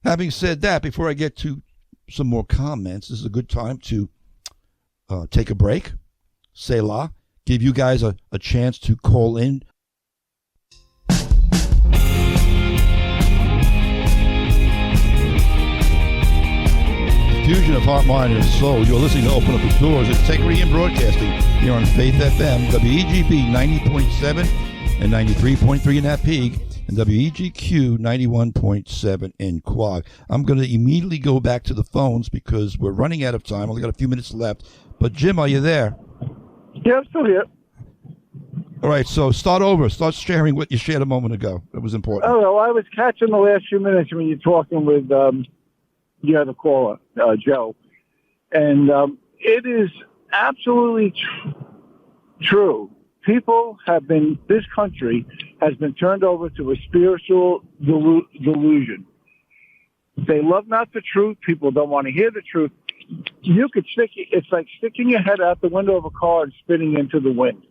[SPEAKER 2] Having said that, before I get to some more comments, this is a good time to take a break, Selah, give you guys a chance to call in. Fusion of heart, mind, and soul. You're listening to Open Up the Doors. It's Integrity in Broadcasting here on Faith FM, WEGB 90.7 and 93.3 in that peak, and WEGQ 91.7 in Quag. I'm going to immediately go back to the phones because we're running out of time. Only got a few minutes left. But Jim, are you there?
[SPEAKER 4] Yeah, I'm still here.
[SPEAKER 2] All right, so start over. Start sharing what you shared a moment ago. That was important.
[SPEAKER 4] Oh, well, I was catching the last few minutes when you're talking with the other caller, Joe. And it is absolutely true. People have been, this country has been turned over to a spiritual delusion. They love not the truth. People don't want to hear the truth. You could it's like sticking your head out the window of a car and spinning into the wind.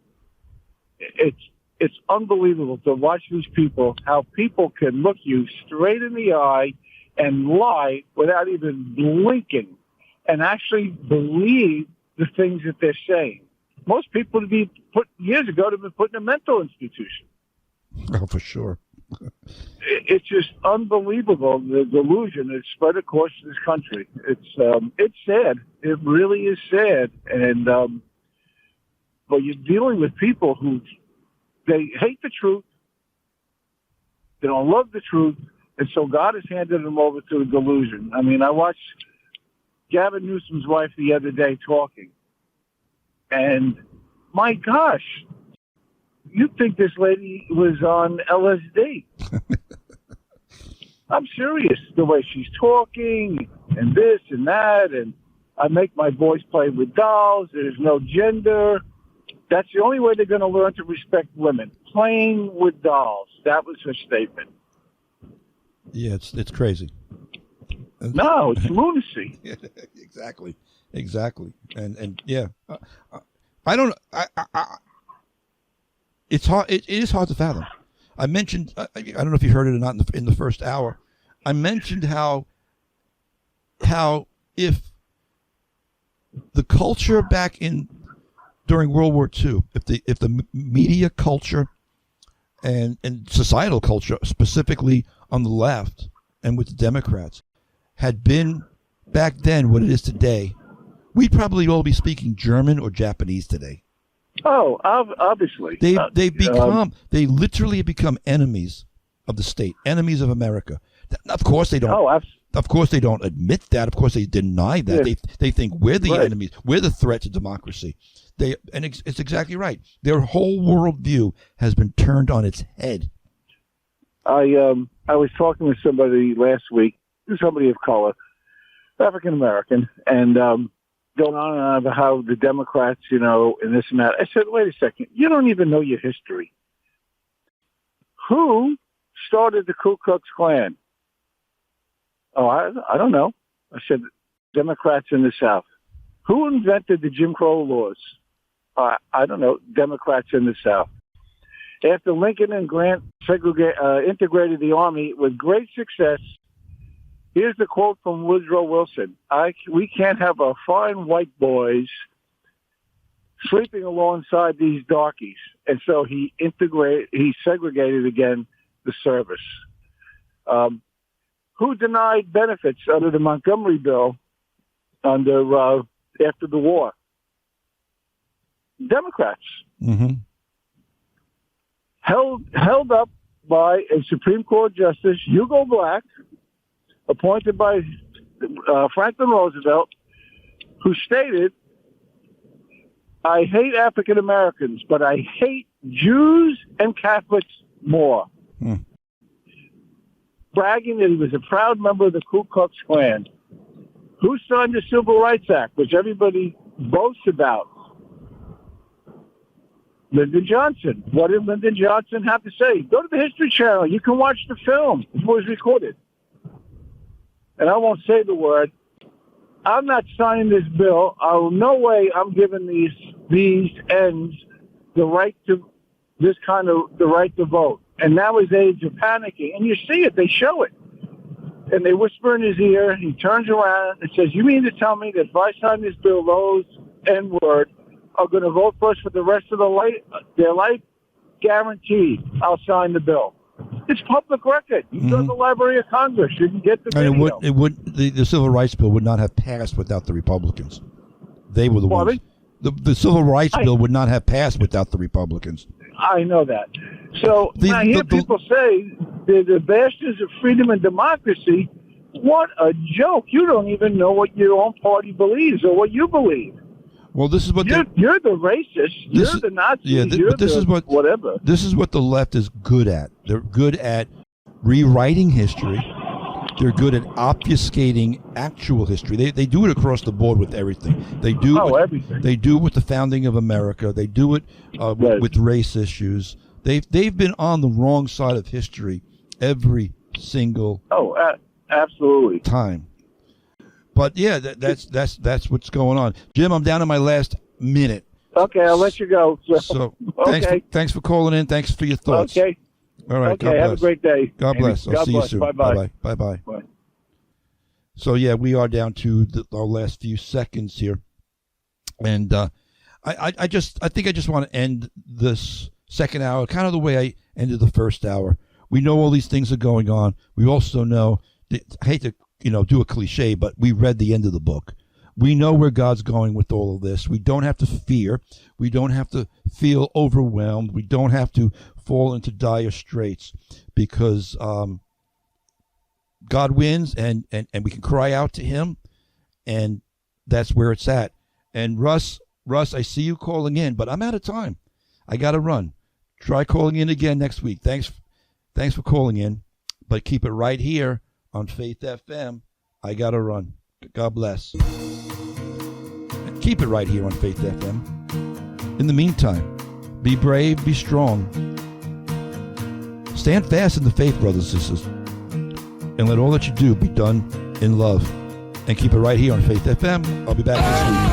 [SPEAKER 4] It's unbelievable to watch these people, how people can look you straight in the eye and lie without even blinking and actually believe the things that they're saying. Most people would be years ago have been put in a mental institution.
[SPEAKER 2] Oh, for sure.
[SPEAKER 4] It's just unbelievable, the delusion that's spread across this country. It's sad. It really is sad. And but you're dealing with people who they hate the truth. They don't love the truth. And so God has handed them over to a delusion. I mean, I watched Gavin Newsom's wife the other day talking. And my gosh, you'd think this lady was on LSD. I'm serious. The way she's talking and this and that. And I make my boys play with dolls. There's no gender. That's the only way they're going to learn to respect women. Playing with dolls. That was her statement.
[SPEAKER 2] Yeah, it's crazy.
[SPEAKER 4] No, it's lunacy.
[SPEAKER 2] Exactly. And yeah, I don't. it's hard. It is hard to fathom. I mentioned, I don't know if you heard it or not in the first hour. I mentioned how if the culture back during World War II, if the media culture and societal culture, specifically on the left and with the Democrats, had been back then what it is today, we'd probably all be speaking German or Japanese today.
[SPEAKER 4] Oh, obviously.
[SPEAKER 2] They literally have become enemies of the state, enemies of America. Of course they don't. Of course they don't admit that. Of course they deny that.
[SPEAKER 4] Yes.
[SPEAKER 2] They think we're the enemies. We're the threat to democracy. It's exactly right. Their whole worldview has been turned on its head.
[SPEAKER 4] I was talking with somebody last week, somebody of color, African American, and going on and on about how the Democrats, and this and that. I said, wait a second, you don't even know your history. Who started the Ku Klux Klan? Oh, I don't know. I said, Democrats in the South. Who invented the Jim Crow laws? I don't know. Democrats in the South. After Lincoln and Grant integrated the Army with great success, here's the quote from Woodrow Wilson. We can't have our fine white boys sleeping alongside these darkies. And so he segregated again the service. Who denied benefits under the Montgomery Bill after the war? Democrats.
[SPEAKER 2] Mm-hmm.
[SPEAKER 4] Held up by a Supreme Court Justice, Hugo Black, appointed by Franklin Roosevelt, who stated, I hate African Americans, but I hate Jews and Catholics more. Bragging that he was a proud member of the Ku Klux Klan. Who signed the Civil Rights Act, which everybody boasts about? Lyndon Johnson. What did Lyndon Johnson have to say? Go to the History Channel. You can watch the film. It was recorded. And I won't say the word. I'm not signing this bill. No way I'm giving these ends the right to vote. And now his aides are panicking. And you see it. They show it. And they whisper in his ear. He turns around and says, you mean to tell me that if I sign this bill, those N-word are going to vote for us for the rest of their life? Guaranteed, I'll sign the bill. It's public record. You go to the Library of Congress. You can get the video.
[SPEAKER 2] The Civil Rights Bill would not have passed without the Republicans. They were the ones. The Civil Rights Bill would not have passed without the Republicans.
[SPEAKER 4] I know that. So when I hear people say they're the bastions of freedom and democracy, what a joke. You don't even know what your own party believes or what you believe.
[SPEAKER 2] Well, this is what
[SPEAKER 4] you're the racist. You're the Nazi. Whatever.
[SPEAKER 2] This is what the left is good at. They're good at rewriting history. They're good at obfuscating actual history. They do it across the board with everything. They do
[SPEAKER 4] everything.
[SPEAKER 2] They do it with the founding of America. They do it with race issues. They've been on the wrong side of history every single
[SPEAKER 4] absolutely
[SPEAKER 2] time. But yeah, that's what's going on. Jim, I'm down to my last minute.
[SPEAKER 4] Okay, I'll let you go.
[SPEAKER 2] So thanks for calling in. Thanks for your thoughts.
[SPEAKER 4] Okay.
[SPEAKER 2] All right.
[SPEAKER 4] Okay. Have a great day.
[SPEAKER 2] God bless. I'll see you soon.
[SPEAKER 4] Bye-bye.
[SPEAKER 2] Bye-bye.
[SPEAKER 4] Bye.
[SPEAKER 2] So yeah, we are down to our last few seconds here, and I think I just want to end this second hour kind of the way I ended the first hour. We know all these things are going on. We also know. I hate to do a cliche, but we read the end of the book. We know where God's going with all of this. We don't have to fear. We don't have to feel overwhelmed. We don't have to fall into dire straits because God wins and we can cry out to him, and that's where it's at. And Russ, I see you calling in, but I'm out of time. I got to run. Try calling in again next week. Thanks for calling in, but keep it right here on Faith FM. I got to run. God bless. And keep it right here on Faith FM. In the meantime, be brave, be strong. Stand fast in the faith, brothers and sisters. And let all that you do be done in love. And keep it right here on Faith FM. I'll be back next week.